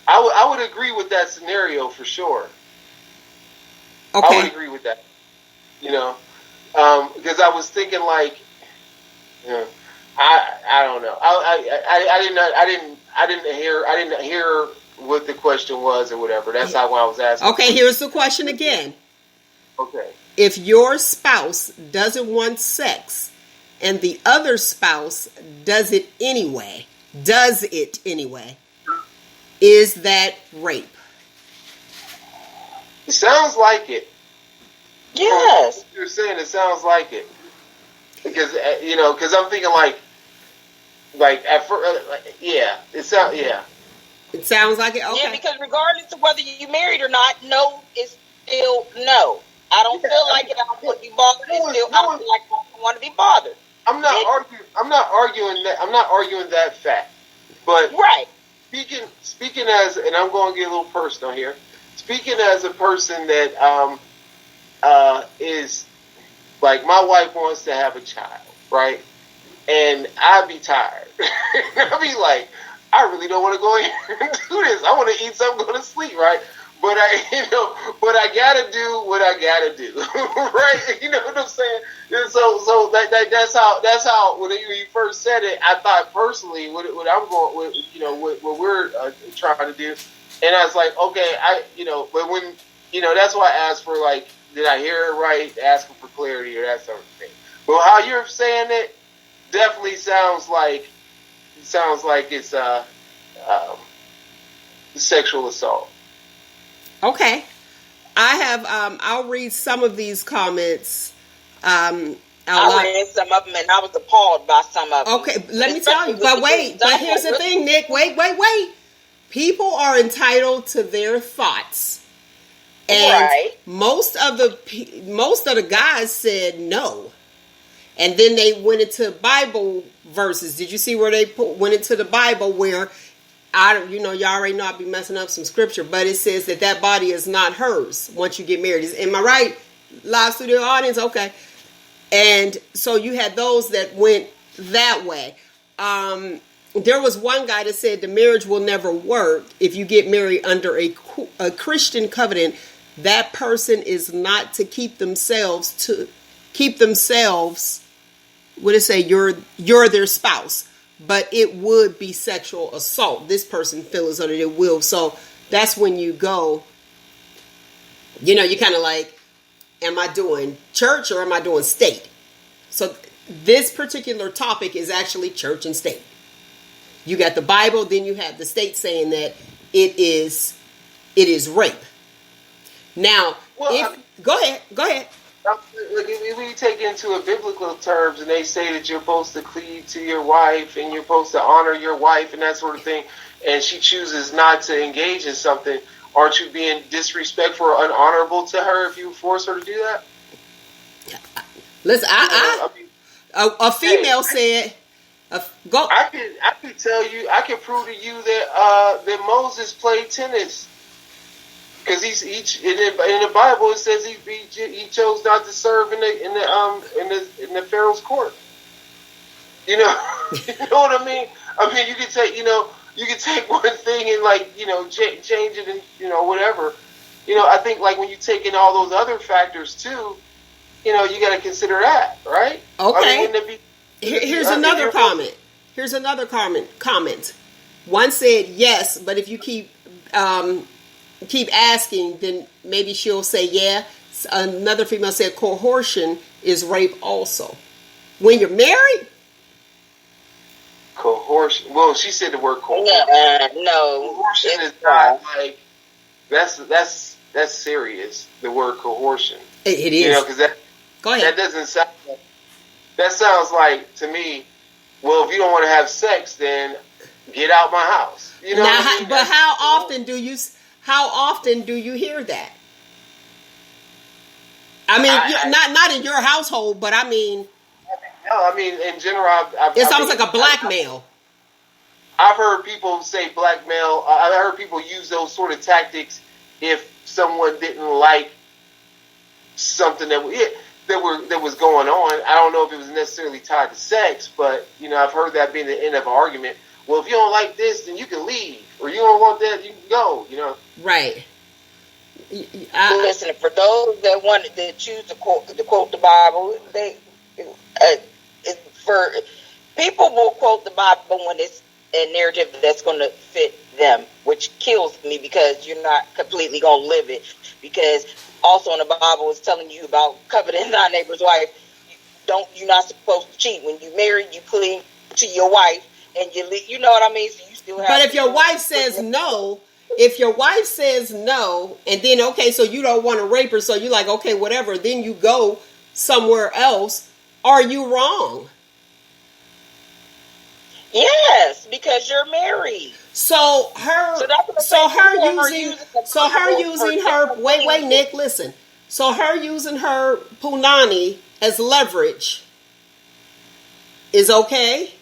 Speaker 3: I would agree with that scenario for sure.
Speaker 1: Okay.
Speaker 3: I would agree with that. Because I was thinking like, I don't know. I didn't hear what the question was or whatever. That's how I was asking.
Speaker 1: Okay, here's the question again.
Speaker 3: Okay.
Speaker 1: If your spouse doesn't want sex and the other spouse does it anyway, is that rape?
Speaker 3: It sounds like it.
Speaker 2: Yes.
Speaker 3: You're saying it sounds like it. Because, because I'm thinking at first, it sounds, yeah.
Speaker 1: It sounds like it, okay.
Speaker 2: Yeah, because regardless of whether you're married or not, no is still no. I don't feel like it. I don't want to be bothered. I don't feel like I don't want to be bothered.
Speaker 3: I'm not arguing that. I'm not arguing that fact. But
Speaker 2: right.
Speaker 3: Speaking as, and I'm going to get a little personal here. Speaking as a person that is like, my wife wants to have a child, right? And I'd be tired. I'd be like, I really don't want to go in here and do this. I want to eat something, go to sleep, right? But I gotta do what I gotta do, right? You know what I'm saying? And so that's how when you first said it, I thought personally what I'm going with, what we're trying to do, and I was like, okay, but when that's why I asked for like, did I hear it right? Asking for clarity or that sort of thing. Well, how you're saying it definitely sounds like it's sexual assault.
Speaker 1: Okay. I have, I'll read some of these comments. I
Speaker 2: read some of them and I was appalled by some of them.
Speaker 1: Okay, let me tell you. But here's the thing, Nick. Wait. People are entitled to their thoughts. And
Speaker 2: right.
Speaker 1: most of the guys said no. And then they went into Bible verses. Did you see where they went into the Bible where you already know I'll be messing up some scripture, but it says that body is not hers once you get married. Am I right? Live studio audience? Okay. And so you had those that went that way. There was one guy that said the marriage will never work if you get married under a Christian covenant. That person is not to keep themselves. What did it say? You're their spouse, but it would be sexual assault. This person feels under their will. So that's when you go. You kind of like, am I doing church or am I doing state? So this particular topic is actually church and state. You got the Bible, then you have the state saying that it is rape. Now, go ahead.
Speaker 3: If we take it into a biblical terms, and they say that you're supposed to cleave to your wife, and you're supposed to honor your wife, and that sort of thing, and she chooses not to engage in something, aren't you being disrespectful or unhonorable to her if you force her to do that?
Speaker 1: Listen, a female said, "Go."
Speaker 3: I could tell you, I could prove to you that Moses played tennis. Because in the Bible it says he chose not to serve in the Pharaoh's court. You know what I mean? I mean, you can take one thing and change it and whatever. I think when you take in all those other factors too, you got to consider that, right?
Speaker 1: Okay. I mean, here's another comment. Here's another comment. One said yes, but if you keep asking, then maybe she'll say yeah. Another female said coercion is rape also. When you're married?
Speaker 3: Coercion. Well, she said the word coercion.
Speaker 2: No.
Speaker 3: Coercion is not like, that's serious, the word coercion.
Speaker 1: It is.
Speaker 3: Because
Speaker 1: Go ahead.
Speaker 3: That doesn't sound like, that sounds like, to me, well, if you don't want to have sex, then get out my house.
Speaker 1: But how often do you hear that? I mean, not in your household, but I mean.
Speaker 3: No, I mean in general.
Speaker 1: It's almost like a blackmail.
Speaker 3: I've heard people say blackmail. I've heard people use those sort of tactics if someone didn't like something that was going on. I don't know if it was necessarily tied to sex, but I've heard that being the end of an argument. Well, if you don't like this, then you can leave, or you don't want that, you can go. Right.
Speaker 2: Listen, for those that choose to quote the Bible, for people will quote the Bible when it's a narrative that's going to fit them, which kills me because you're not completely going to live it. Because also in the Bible it's telling you about coveting thy neighbor's wife. You're not supposed to cheat. When you married, you cleave to your wife and you leave. You know what I mean? So you still have.
Speaker 1: But if your wife says no. If your wife says no, and then, okay, so you don't want to rape her, so you're like, okay, whatever, then you go somewhere else, are you wrong?
Speaker 2: Yes, because you're married.
Speaker 1: Wait, Nick, listen. So her using her punani as leverage is okay?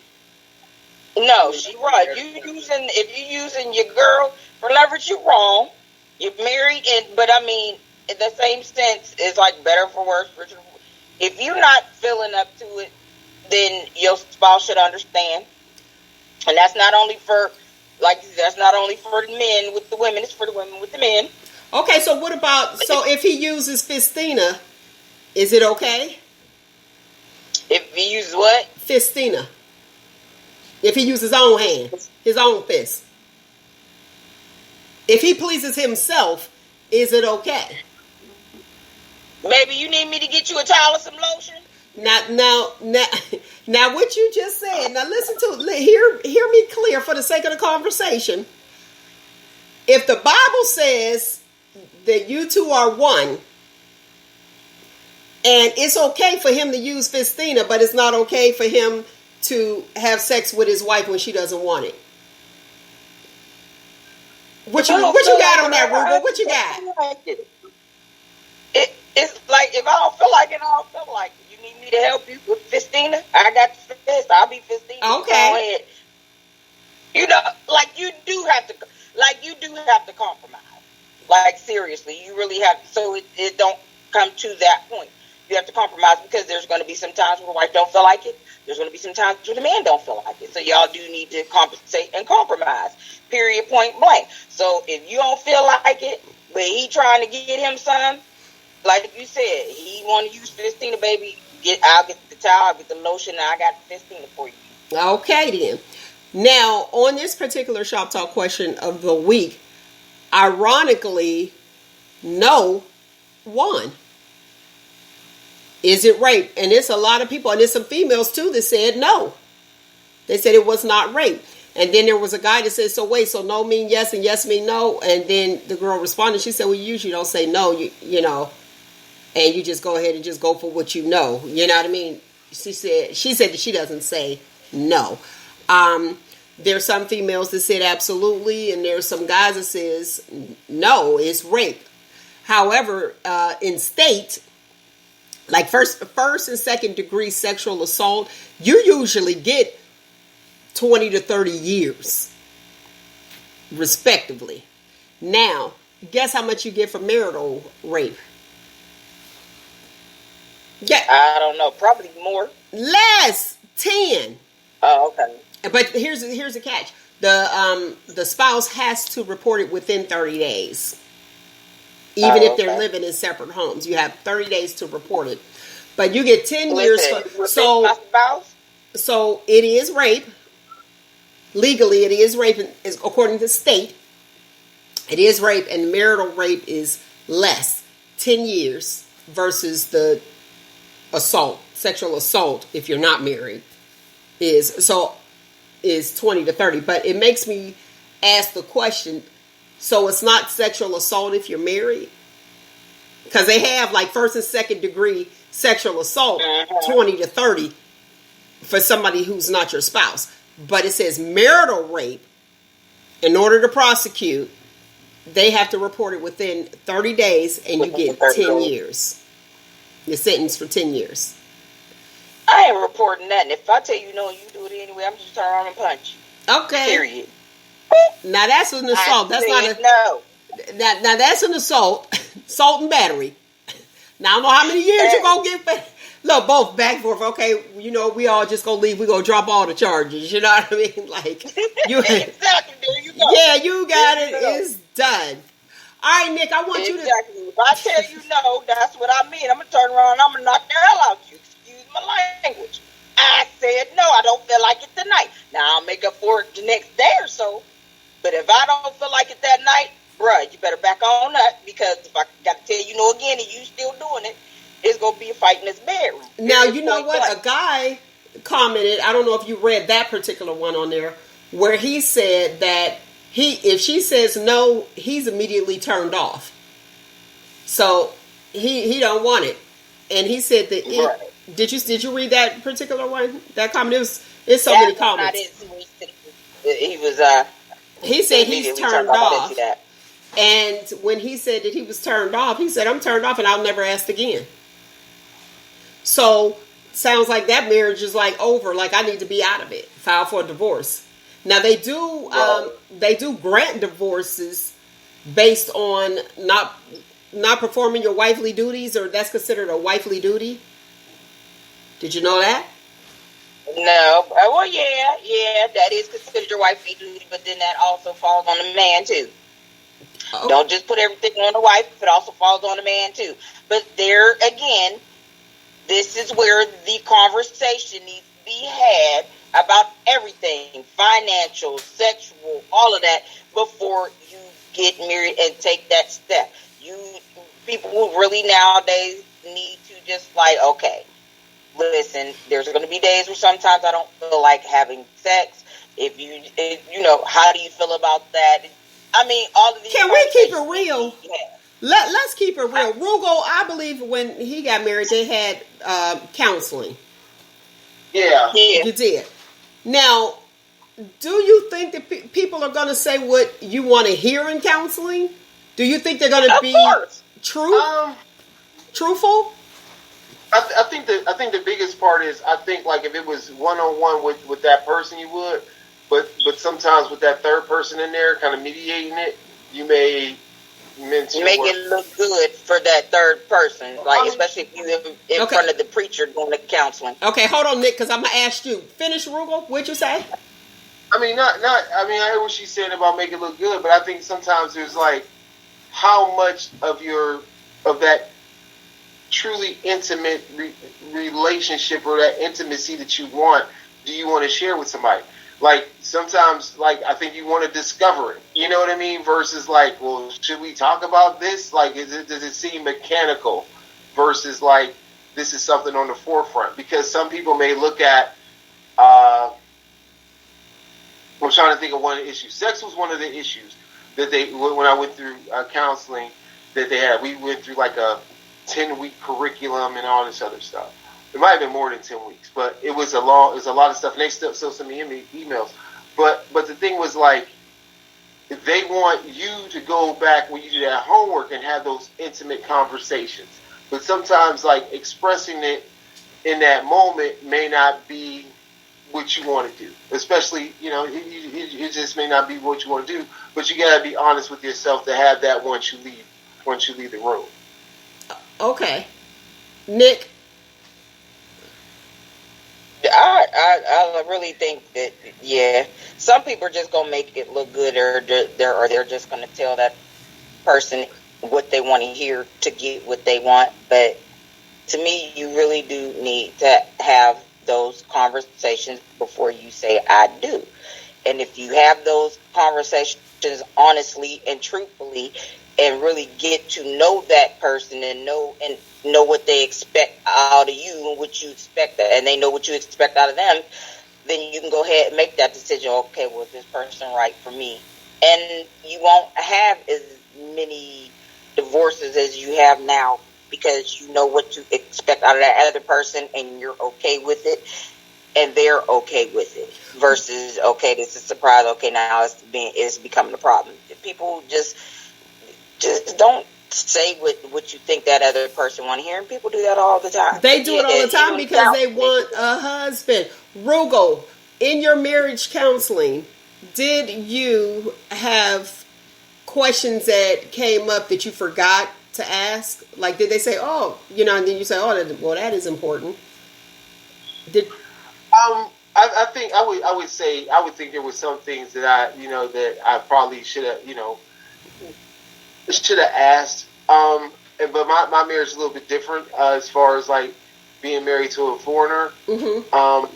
Speaker 2: No, she's right. If you're using your girl for leverage, you're wrong. You're married, but I mean, in the same sense, it's like better for worse. If you're not feeling up to it, then your spouse should understand. And that's not only for the men with the women; it's for the women with the men.
Speaker 1: Okay, so what about if he uses fistina, is it okay?
Speaker 2: If he uses what?
Speaker 1: Fistina. If he uses his own hand, his own fist. If he pleases himself, is it okay?
Speaker 2: Maybe you need me to get you a towel or some lotion?
Speaker 1: Now what you just said, now hear me clear for the sake of the conversation. If the Bible says that you two are one, and it's okay for him to use fistina, but it's not okay for him to have sex with his wife when she doesn't want it. What you got on that, Roogle? What you got?
Speaker 2: It's like, if I don't feel like it, I don't feel like it. You need me to help you with fistina? I got the fist. I'll be fistina.
Speaker 1: Okay.
Speaker 2: You do seriously. You really have, so it don't come to that point. You have to compromise, because there's going to be some times where the wife don't feel like it. There's going to be some times where the man don't feel like it. So y'all do need to compensate and compromise. Period, point blank. So if you don't feel like it, but he trying to get him some, like you said, he want to use Fistina, baby. I'll get the towel, I'll get the lotion, and I got Fistina for you.
Speaker 1: Okay, then. Now, on this particular Shop Talk question of the week, ironically, no won. Is it rape? And it's a lot of people, and there's some females too that said no. They said it was not rape. And then there was a guy that said, so wait, so no mean yes and yes mean no? And then the girl responded, she said, well, you usually don't say no, you know, and you just go ahead and just go for what you know. You know what I mean? She said that she doesn't say no. There's some females that said absolutely, and there's some guys that says no, it's rape. However, in state, like first and second degree sexual assault, you usually get 20 to 30 years, respectively. Now, guess how much you get for marital rape? Yeah,
Speaker 2: I don't know. Probably more.
Speaker 1: Less, 10.
Speaker 2: Oh, okay.
Speaker 1: But here's the catch: the spouse has to report it within 30 days, even if they're living in separate homes. You have 30 days to report it, but you get 10 years. So it is rape. Legally, it is rape, according to state. It is rape, and marital rape is less, 10 years versus the assault, sexual assault. If you're not married, is 20 to 30. But it makes me ask the question: so it's not sexual assault if you're married? Because they have like first and second degree sexual assault, 20 to 30 for somebody who's not your spouse. But it says marital rape, in order to prosecute, they have to report it within 30 days, and you get 10 years. You're sentenced for 10 years.
Speaker 2: I ain't reporting nothing. If I tell you no and you do it anyway, I'm just turn around and punch you.
Speaker 1: Okay.
Speaker 2: Period.
Speaker 1: Now that's an assault. That's not a
Speaker 2: no.
Speaker 1: Now that's an assault, assault and battery. Now I don't know how many years you're gonna get. But look, both back and forth. Okay, you know we all just gonna leave. We gonna drop all the charges. You know what I mean? Like you.
Speaker 2: Exactly. There you go.
Speaker 1: Yeah, you got it. It's done. All right, Nick. I want you to.
Speaker 2: Exactly. If I tell you no, that's what I mean. I'm gonna turn around and I'm gonna knock the hell out of you. Excuse my language. I said no. I don't feel like it tonight. Now I'll make up for it the next day or so. But if I don't feel like it that night, bruh, you better back on up, because if I got to tell you no again and you still doing it, it's going to be a fight in this bedroom.
Speaker 1: Now, you know what? A guy commented, I don't know if you read that particular one on there, where he said that if she says no, he's immediately turned off. So he don't want it. And he said that
Speaker 2: right.
Speaker 1: Did you read that particular one? That comment? It's so many comments. He said he's turned off. And when he said that he was turned off, he said, I'm turned off and I'll never ask again. So, sounds like that marriage is like over. Like, I need to be out of it. File for a divorce. Now, they do grant divorces based on not performing your wifely duties, or that's considered a wifely duty. Did you know that?
Speaker 2: No. Well, yeah, that is considered your wifely duty, but then that also falls on the man, too. Oh. Don't just put everything on the wife, it also falls on the man, too. But there, again, this is where the conversation needs to be had about everything, financial, sexual, all of that, before you get married and take that step. People who really nowadays need to just like, okay, listen, there's going to be days where sometimes I don't feel like having sex. If you know, how do you feel about that? I mean, all of these.
Speaker 1: Can we keep it real? Let's keep it real. Roogle, I believe when he got married, they had counseling.
Speaker 3: Yeah.
Speaker 1: You did. Now, do you think that people are going to say what you want to hear in counseling? Do you think they're going to be truthful?
Speaker 3: I think the biggest part is, I think like if it was one-on-one with that person, you would. But sometimes with that third person in there kind of mediating it, you may mentor.
Speaker 2: Make it look good for that third person, like especially if you in front of the preacher doing the counseling.
Speaker 1: Okay, hold on, Nick, because I'm gonna ask you. Finish, Roogle. What'd you say?
Speaker 3: I mean, not. I mean, I heard what she's saying about make it look good, but I think sometimes there's like how much of that truly intimate relationship or that intimacy that you want do you want to share with somebody? Like sometimes, like I think you want to discover it. You know what I mean? Versus like, well, should we talk about this? Like, does it seem mechanical? Versus like, this is something on the forefront. Because some people may look at. I'm trying to think of one issue. Sex was one of the issues that when I went through counseling that they had. We went through like a 10-week curriculum and all this other stuff. It might have been more than 10 weeks, but it was a lot of stuff. And they still send me emails. But the thing was like, they want you to go back when you do that homework and have those intimate conversations. But sometimes like expressing it in that moment may not be what you want to do. Especially, it just may not be what you want to do. But you gotta be honest with yourself to have that once you leave the room.
Speaker 1: Okay, Nick.
Speaker 2: I really think that some people are just gonna make it look good, or they're just gonna tell that person what they want to hear to get what they want. But to me, you really do need to have those conversations before you say I do. And if you have those conversations honestly and truthfully, and really get to know that person and know what they expect out of you and what you expect, and they know what you expect out of them, then you can go ahead and make that decision. Okay, well, is this person right for me? And you won't have as many divorces as you have now, because you know what to expect out of that other person, and you're okay with it, and they're okay with it. Versus, okay, this is a surprise. Okay, now it's becoming a problem. People just don't say what you think that other person want to hear, and people do that all the time.
Speaker 1: They do it all the time because they want a husband. Roogle, in your marriage counseling, did you have questions that came up that you forgot to ask? Like, did they say, and then you say, that is important.
Speaker 3: I think I would think there were some things that I probably should have asked. But my marriage is a little bit different as far as like being married to a foreigner. Mm-hmm.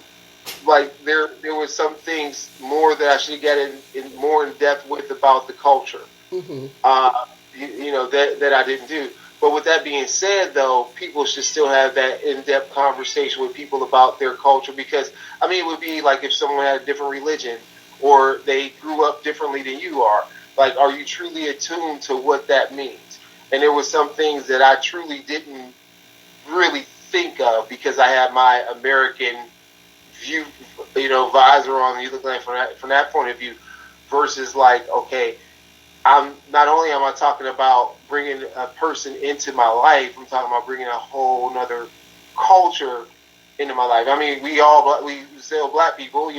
Speaker 3: Like there were some things more that I should get in more in depth with about the culture. Mm-hmm. That I didn't do. But with that being said, though, people should still have that in-depth conversation with people about their culture, because it would be like if someone had a different religion or they grew up differently than you are. Like, are you truly attuned to what that means? And there were some things that I truly didn't really think of because I had my American view, visor on. You look at it from that point of view, versus like, okay, I'm not only am I talking about bringing a person into my life, I'm talking about bringing a whole nother culture into my life. We still black people,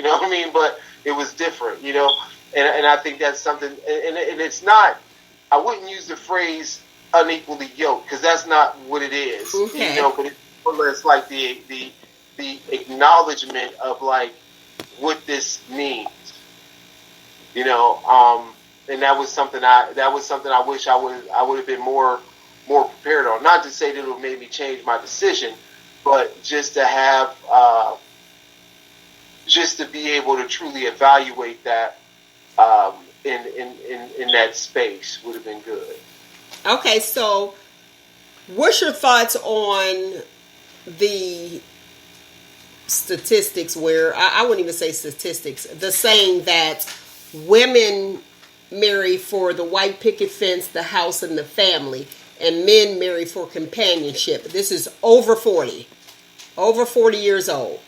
Speaker 3: but it was different, And I think that's something, and it's not, I wouldn't use the phrase unequally yoked, because that's not what it is,
Speaker 1: okay.
Speaker 3: But it's more or less like the acknowledgement of like what this means, and that was something I wish I would have been more prepared on. Not to say that it would have made me change my decision, but just to have, just to be able to truly evaluate that. In that space would have been good.
Speaker 1: Okay, so what's your thoughts on the statistics where, I wouldn't even say statistics, the saying that women marry for the white picket fence, the house, and the family, and men marry for companionship? This is over 40 years old.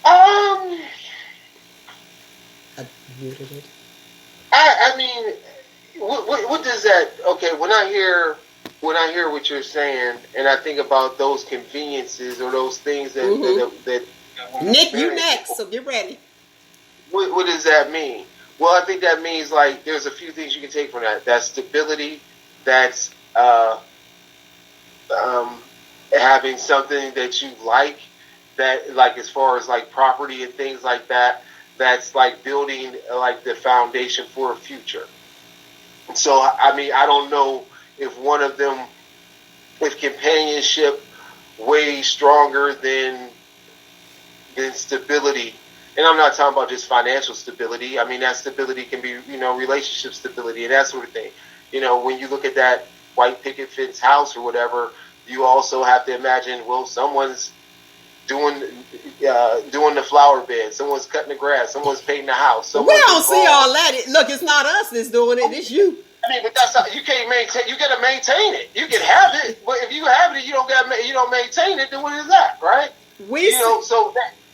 Speaker 1: I muted it.
Speaker 3: What does that? Okay, when I hear what you're saying, and I think about those conveniences or those things that
Speaker 1: Nick, you next, so get ready.
Speaker 3: What does that mean? Well, I think that means like there's a few things you can take from that. That's stability. That's having something that you like. That like as far as like property and things like that. That's like building like the foundation for a future. And so I mean I don't know if one of them, if companionship way stronger than stability. And I'm not talking about just financial stability. I mean, that stability can be, relationship stability and that sort of thing. When you look at that white picket fence house or whatever, you also have to imagine, well, someone's doing the flower bed, someone's cutting the grass, someone's painting the house.
Speaker 1: We don't see all that. Look, it's not us that's doing it. It's you.
Speaker 3: I mean, but that's not, you can't maintain. You got to maintain it. You can have it, but if you have it, you don't maintain it. Then what is that, right?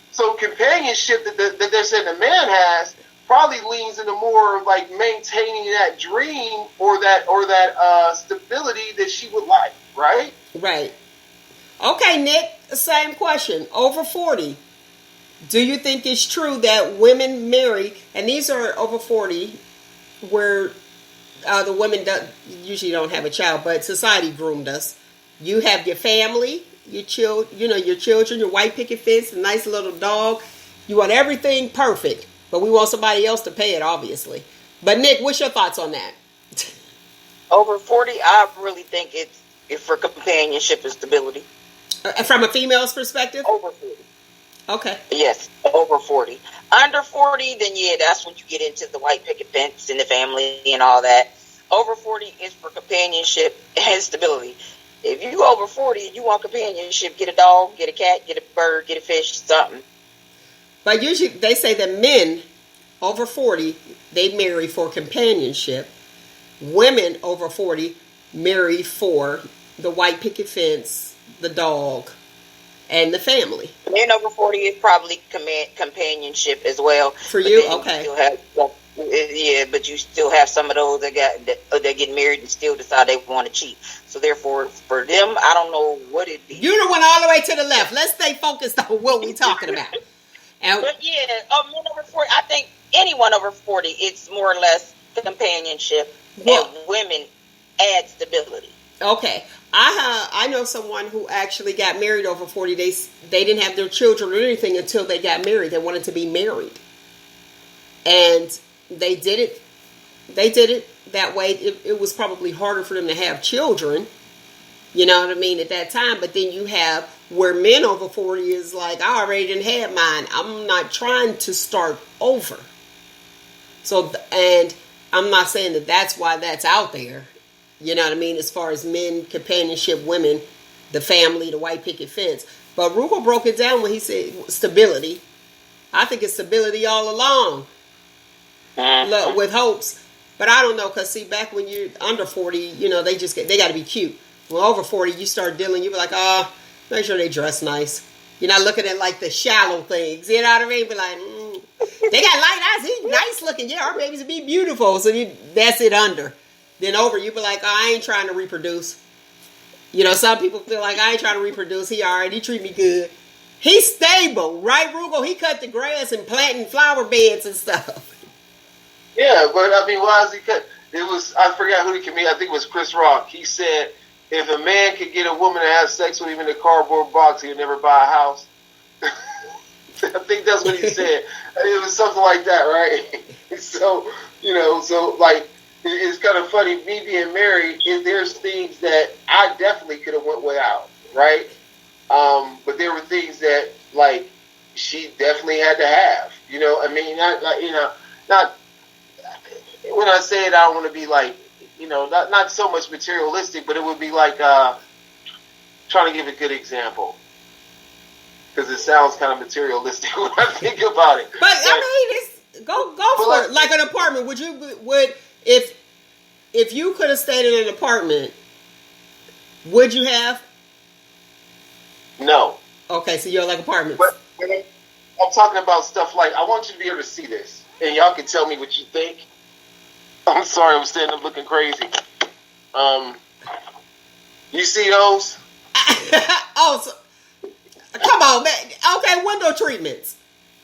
Speaker 3: So companionship that they're saying the man has probably leans into more like maintaining that dream or that stability that she would like, right?
Speaker 1: Right. Okay, Nick, same question. Over 40, do you think it's true that women marry, and these are over 40, where the women usually don't have a child, but society groomed us. You have your family, your children, your white picket fence, a nice little dog. You want everything perfect, but we want somebody else to pay it, obviously. But Nick, what's your thoughts on that?
Speaker 2: Over 40, I really think it's for companionship and stability.
Speaker 1: From a female's perspective?
Speaker 2: Over 40.
Speaker 1: Okay.
Speaker 2: Yes, over 40. Under 40, then yeah, that's when you get into the white picket fence and the family and all that. Over 40 is for companionship and stability. If you over 40, you want companionship, get a dog, get a cat, get a bird, get a fish, something.
Speaker 1: But usually they say that men over 40, they marry for companionship. Women over 40 marry for the white picket fence, the dog, and the family.
Speaker 2: Men over 40 is probably companionship as well.
Speaker 1: For you? Okay.
Speaker 2: But you still have some of those that get married and still decide they want to cheat. So therefore, for them, I don't know what it be.
Speaker 1: You done went all the way to the left. Let's stay focused on what we're talking about.
Speaker 2: But yeah, men over 40, I think anyone over 40, it's more or less companionship, and women add stability.
Speaker 1: Okay. I know someone who actually got married over 40 days. They didn't have their children or anything until they got married. They wanted to be married. And they did it that way. It was probably harder for them to have children, you know what I mean, at that time. But then you have where men over 40 is like, I already didn't have mine. I'm not trying to start over. So, and I'm not saying that that's why that's out there. You know what I mean? As far as men, companionship, women, the family, the white picket fence. But Roogle broke it down when he said stability. I think it's stability all along. Look, with hopes. But I don't know, because see, back when you're under 40, they got to be cute. Well, over 40, you start dealing, you be like, make sure they dress nice. You're not looking at like the shallow things. You know what I mean? Be like, they got light eyes. He's nice looking. Yeah, our babies will be beautiful. So that's it under. Then over, you be like, I ain't trying to reproduce. Some people feel like I ain't trying to reproduce. He treat me good. He's stable, right, Roogle? He cut the grass and planting flower beds and stuff.
Speaker 3: Yeah, but I mean, why is he cut? I forgot who the comedian, I think it was Chris Rock. He said, if a man could get a woman to have sex with him in a cardboard box, he'd never buy a house. I think that's what he said. It was something like that, right? So like, it's kind of funny, me being married, there's things that I definitely could have went without, right? But there were things that, like, she definitely had to have. Not when I say it, I don't want to be like, not so much materialistic, but it would be like, trying to give a good example. Because it sounds kind of materialistic when I think about it.
Speaker 1: But I mean, it's go for it. Like an apartment, if you could have stayed in an apartment, would you have?
Speaker 3: No.
Speaker 1: Okay, so you're like apartments.
Speaker 3: But I'm talking about stuff like, I want you to be able to see this, and y'all can tell me what you think. I'm sorry, I'm standing up looking crazy. You see those?
Speaker 1: Come on, man. Okay, window treatments.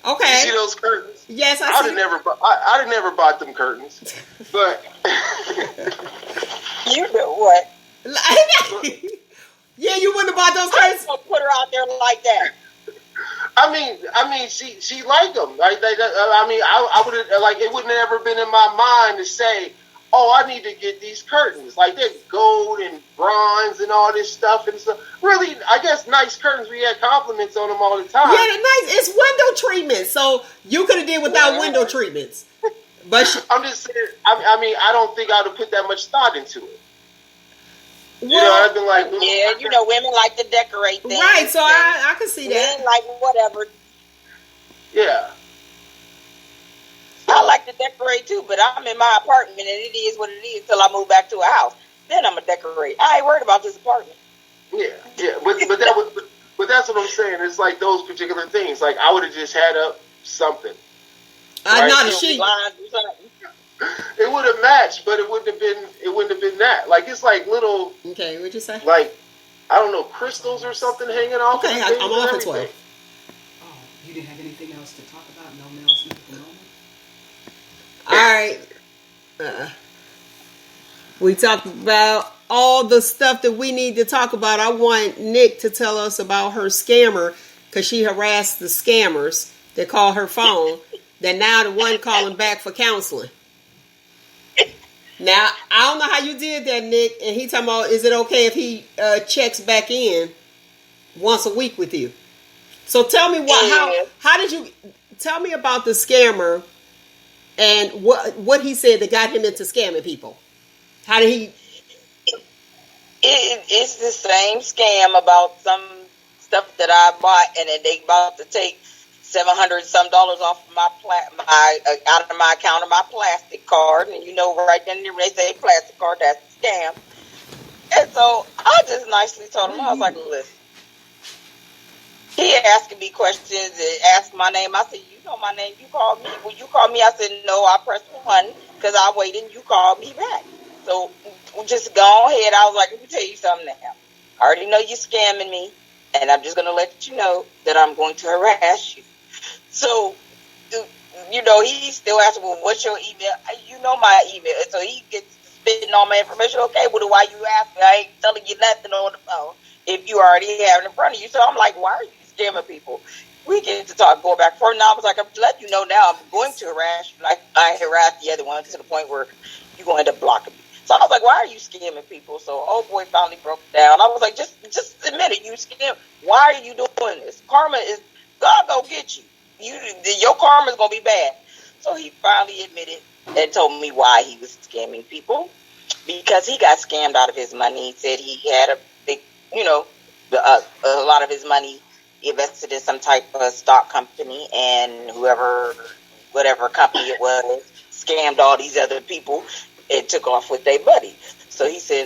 Speaker 1: Okay.
Speaker 3: You see those curtains?
Speaker 1: Yes, I
Speaker 3: I'd
Speaker 1: see.
Speaker 3: have never bought them curtains, but
Speaker 2: You know what?
Speaker 1: Yeah, you wouldn't have bought those
Speaker 2: I
Speaker 1: curtains.
Speaker 2: don't put her out there like that.
Speaker 3: I mean, she liked them. Like, I would have, like, it wouldn't have ever been in my mind to say, oh, I need to get these curtains. Like, they're gold and bronze and all this stuff and stuff. Really, I guess nice curtains. We had compliments on them all the time.
Speaker 1: Yeah, they're nice. It's window treatments, so you could have did without window treatments. But
Speaker 3: I'm just saying. I mean, I don't think I'd have put that much thought into it.
Speaker 1: well,
Speaker 3: You know, I've been like,
Speaker 2: Yeah, you know, women like to decorate things.
Speaker 1: right. So I can see that.
Speaker 2: Men like whatever.
Speaker 3: yeah.
Speaker 2: I like to decorate too, but I'm in my apartment and it is what it is till I move back to a house. Then I'm gonna decorate. I ain't worried about this apartment.
Speaker 3: Yeah, but that's what I'm saying. It's like those particular things. Like, I would have just had up something. Right?
Speaker 1: Not a sheet.
Speaker 3: It would have matched, but it wouldn't have been that. Like, it's like little,
Speaker 1: Okay, what'd you say?
Speaker 3: like, I don't know, crystals or something hanging off.
Speaker 1: Okay,
Speaker 3: of the
Speaker 1: I'm
Speaker 3: things
Speaker 1: off
Speaker 3: and
Speaker 1: at 12.
Speaker 3: everything.
Speaker 4: Oh, you didn't have anything else to talk about? No male smoke at the moment?
Speaker 1: All right. We talked about all the stuff that we need to talk about. I want Nick to tell us about her scammer because she harassed the scammers that call her phone. That now the one calling back for counseling. Now, I don't know how you did that, Nick. And he talking about, is it okay if he checks back in once a week with you? So tell me how did you, tell me about the scammer and what he said that got him into scamming people. How did he?
Speaker 2: It's the same scam about some stuff that I bought, and then they about to take $700 some off of my out of my account of my plastic card, and you know, right then when they say plastic card, that's a scam. And so I just nicely told him, I was like, listen. He asking me questions, asked my name. I said, you know my name. You called me. When you called me, I said, no, I pressed 1 because I waited and you called me back. So just go ahead. I was like, let me tell you something now. I already know you're scamming me, and I'm just going to let you know that I'm going to harass you. So, you know, he still asking, well, what's your email? You know my email. So he gets spitting all my information. Okay, well, why you ask me? I ain't telling you nothing on the phone if you already have it in front of you. So I'm like, why are you scamming people? We get to talk, going back and forth. Now I was like, I'm letting you know now I'm going to harass you like I harassed the other one to the point where you're going to end up blocking me. So I was like, why are you scamming people? So old boy finally broke down. I was like, just admit it, you scam. Why are you doing this? Karma is, God go get you. Your karma is going to be bad. So he finally admitted and told me why he was scamming people. Because he got scammed out of his money. He said he had a big, you know, a lot of his money invested in some type of stock company, and whatever company it was, scammed all these other people and took off with their money. So he said,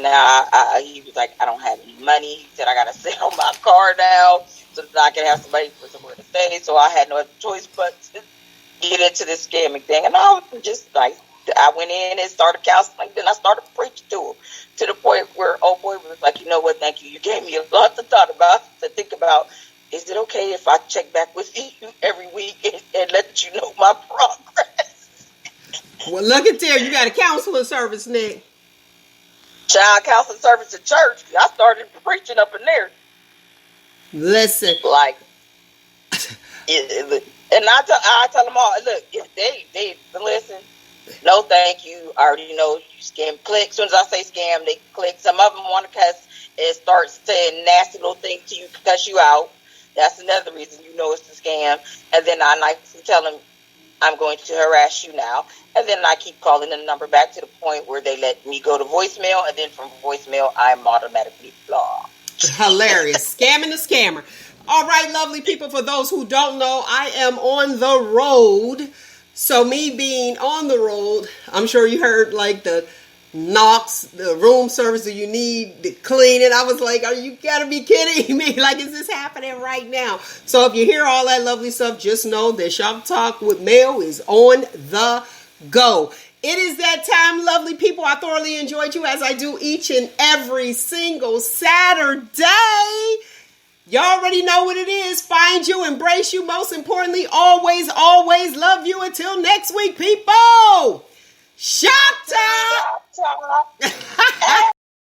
Speaker 2: he was like, I don't have any money. He said, I got to sell my car now so that I can have somebody for somewhere to stay. So I had no other choice but to get into this scamming thing. And I was just like, I went in and started counseling. Then I started preaching to him to the point where old boy was like, you know what, thank you. You gave me a lot to think about. Is it okay if I check back with you every week and let you know my progress?
Speaker 1: Well, look at there. You got a counseling service, Nick.
Speaker 2: Child counseling service at church. I started preaching up in there.
Speaker 1: Listen.
Speaker 2: Like, and I tell them all, look, if they listen, no thank you. I already know you scam. Click. As soon as I say scam, they click. Some of them want to cuss and start saying nasty little things to you, cuss you out. That's another reason you know it's a scam. And then I nicely tell them, I'm going to harass you now. And then I keep calling the number back to the point where they let me go to voicemail. And then from voicemail, I'm automatically blocked.
Speaker 1: Hilarious. Scamming the scammer. All right, lovely people. For those who don't know, I am on the road. So me being on the road, I'm sure you heard like the knocks, the room service that you need to clean it. I was like, are you gotta be kidding me? Like, is this happening right now? So if you hear all that lovely stuff, just know that Shop Talk with Mel is on the go. It is that time, lovely people. I thoroughly enjoyed you as I do each and every single Saturday. You already know what it is. Find you, embrace you. Most importantly, always, always love you. Until next week, people. Shop time.